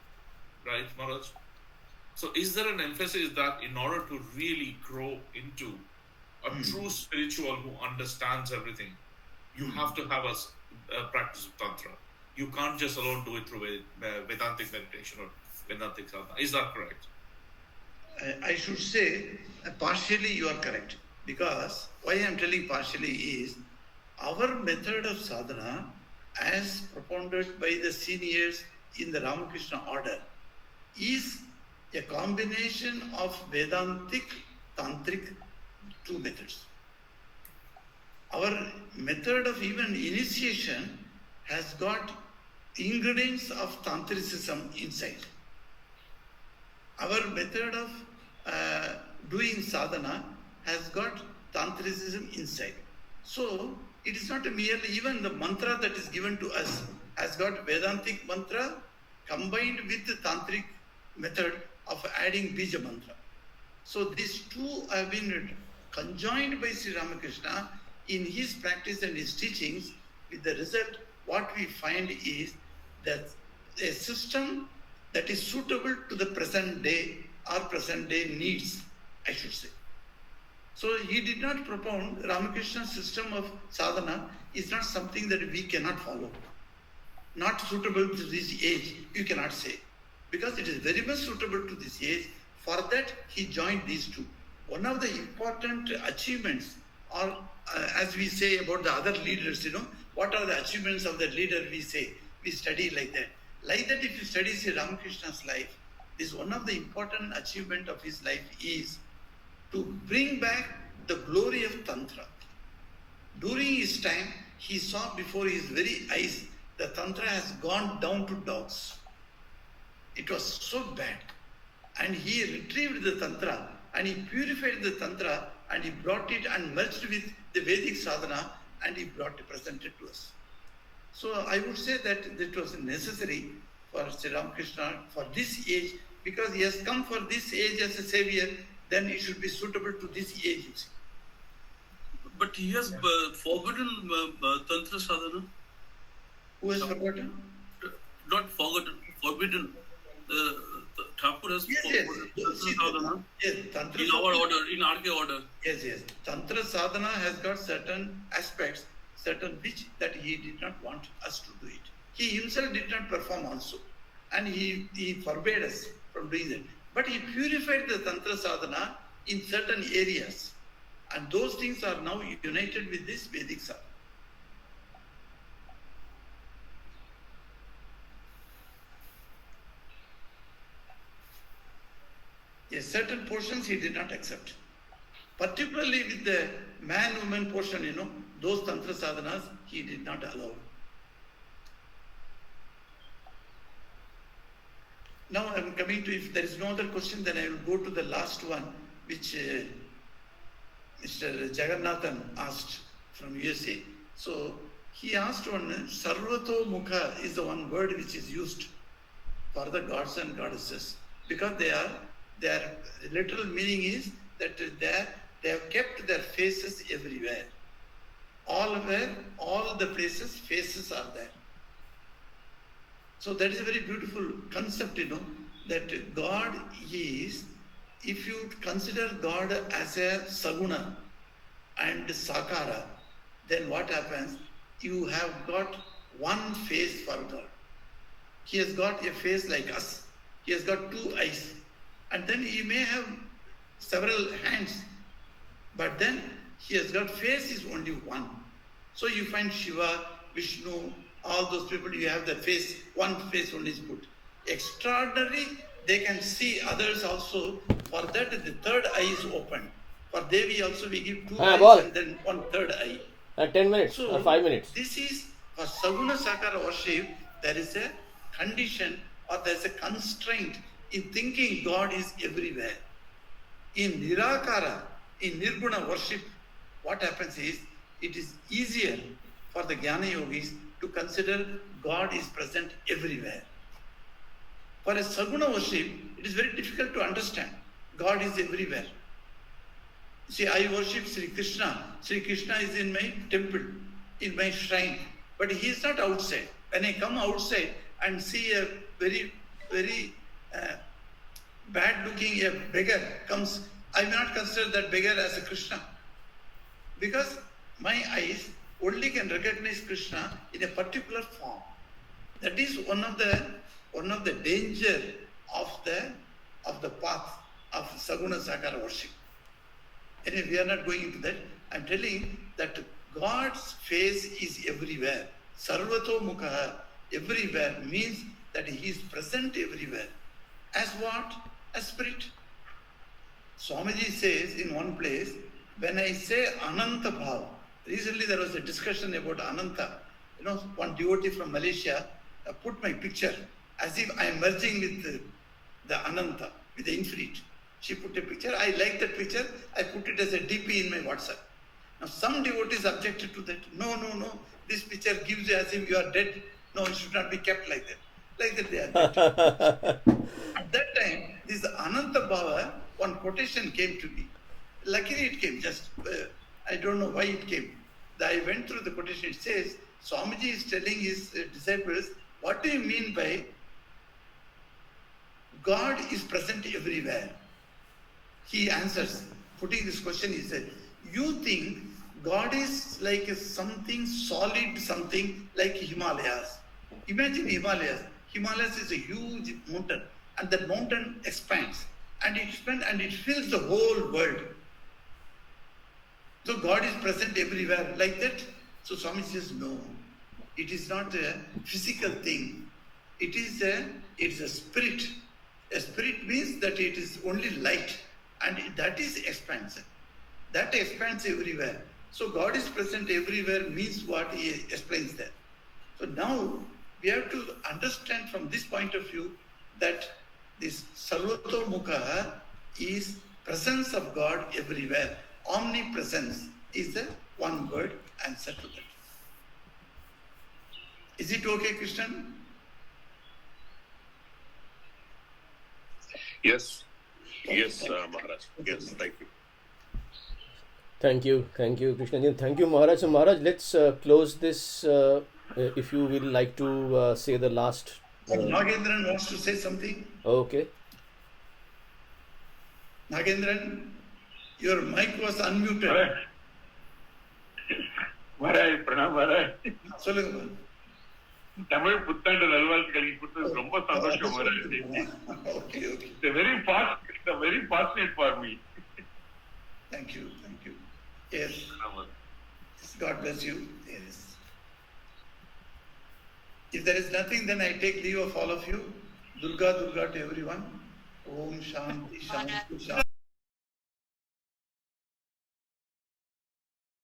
Right, Maharaj? So is there an emphasis that in order to really grow into a true spiritual who understands everything, you have to have a practice of Tantra? You can't just alone do it through Vedantic meditation or Vedantic sadhana. Is that correct? I should say, partially you are correct. Because why I am telling partially is, our method of sadhana, as propounded by the seniors in the Ramakrishna order, is a combination of Vedantic, Tantric, two methods. Our method of even initiation has got ingredients of Tantricism inside. Our method of doing sadhana has got Tantricism inside. So it is not merely, even the mantra that is given to us has got Vedantic mantra combined with the Tantric method of adding Bija mantra. So these two have been conjoined by Sri Ramakrishna in his practice and his teachings, with the result what we find is that a system that is suitable to the present day or present day needs, I should say. So he did not propound Ramakrishna's system of sadhana is not something that we cannot follow. Not suitable to this age, you cannot say. Because it is very much suitable to this age. For that, he joined these two. One of the important achievements, or as we say about the other leaders, what are the achievements of the leader we say, we study like that. Like that, if you study Sri Ramakrishna's life, this one of the important achievement of his life is to bring back the glory of Tantra. During his time, he saw before his very eyes the Tantra has gone down to dogs. It was so bad. And he retrieved the Tantra and he purified the Tantra and he brought it and merged with the Vedic sadhana and he presented to us. So I would say that it was necessary for Sri Ramakrishna for this age, because he has come for this age as a savior, then it should be suitable to this age. You see. But he has forgotten Tantra sadhana. Who has forgotten? Not forgotten, forbidden. Thakur has forgotten Tantra sadhana. Yes, Tantra in our order, in RK order. Yes, yes. Tantra sadhana has got certain aspects, certain which that he did not want us to do it. He himself did not perform also. And he forbade us from doing that. But he purified the Tantra sadhana in certain areas. And those things are now united with this Vedic sadhana. Yes, certain portions he did not accept. Particularly with the man-woman portion, those Tantra sadhanas he did not allow. Now I am coming to, if there is no other question, then I will go to the last one, which Mr. Jagannathan asked from USA. So he asked one, Sarvato Mukha is the one word which is used for the gods and goddesses, because their literal meaning is that they have kept their faces everywhere. All the places, faces are there. So that is a very beautiful concept, that God is, if you consider God as a Saguna and Sakara, then what happens? You have got one face for God. He has got a face like us. He has got two eyes. And then he may have several hands. But then he has got face is only one. So you find Shiva, Vishnu, all those people, you have the face, one face only is put. Extraordinary, they can see others also. For that, the third eye is open. For Devi also, we give two eyes and then one third eye. 10 minutes or 5 minutes. This is, for Saguna Sakara worship, there is a condition or there is a constraint in thinking God is everywhere. In Nirakara, in Nirguna worship, what happens is, it is easier for the Jnana Yogis to consider God is present everywhere. For a Saguna worship, it is very difficult to understand. God is everywhere. See, I worship Sri Krishna. Sri Krishna is in my temple, in my shrine. But he is not outside. When I come outside and see a very, very bad-looking a beggar comes, I may not consider that beggar as a Krishna. Because my eyes only can recognize Krishna in a particular form. That is one of the danger of the path of Saguna Sakara worship. Anyway, we are not going into that. I am telling that God's face is everywhere. Sarvato Mukha, everywhere, means that he is present everywhere. As what? As spirit. Swamiji says in one place, when I say Ananta Bhava, recently there was a discussion about Ananta. One devotee from Malaysia put my picture as if I am merging with the Ananta, with the infinite. She put a picture. I like that picture. I put it as a DP in my WhatsApp. Now some devotees objected to that. No. This picture gives you as if you are dead. No, it should not be kept like that. Like that they objected. At that time, this Ananta Bhava, one quotation came to me. Luckily it came, I don't know why it came. I went through the quotation. It says, Swamiji is telling his disciples, what do you mean by God is present everywhere? He answers, putting this question, he said, you think God is like something solid, something like Himalayas. Imagine Himalayas. Himalayas is a huge mountain, and that mountain expands, and it fills the whole world. So God is present everywhere like that. So Swami says, no, it is not a physical thing. It is a spirit. A spirit means that it is only light, and that is expansion. That expands everywhere. So God is present everywhere means what he explains there. So now we have to understand from this point of view that this Sarvato Mukha is presence of God everywhere. Omnipresence is the one word answer to that. Is it okay, Krishnan? Yes. Yes, Maharaj. Yes, thank you. Thank you, Krishnan. Thank you, Maharaj. So, Maharaj, let's close this. If you will like to say the last. Nagendran wants to say something. Okay. Nagendran, your mic was unmuted. Maharaj, Pranam Maharaj. சொல்லுங்க. தமிழ் புத்தாண்டு நல்வாழ்த்துக்கள் கொடுத்தது ரொம்ப சந்தோஷம் Maharaj. Okay. It's very fortunate for me. Thank you. Yes. God bless you. Yes. If there is nothing, then I take leave of all of you. Durga to everyone. Om Shanti Shanti Shanti.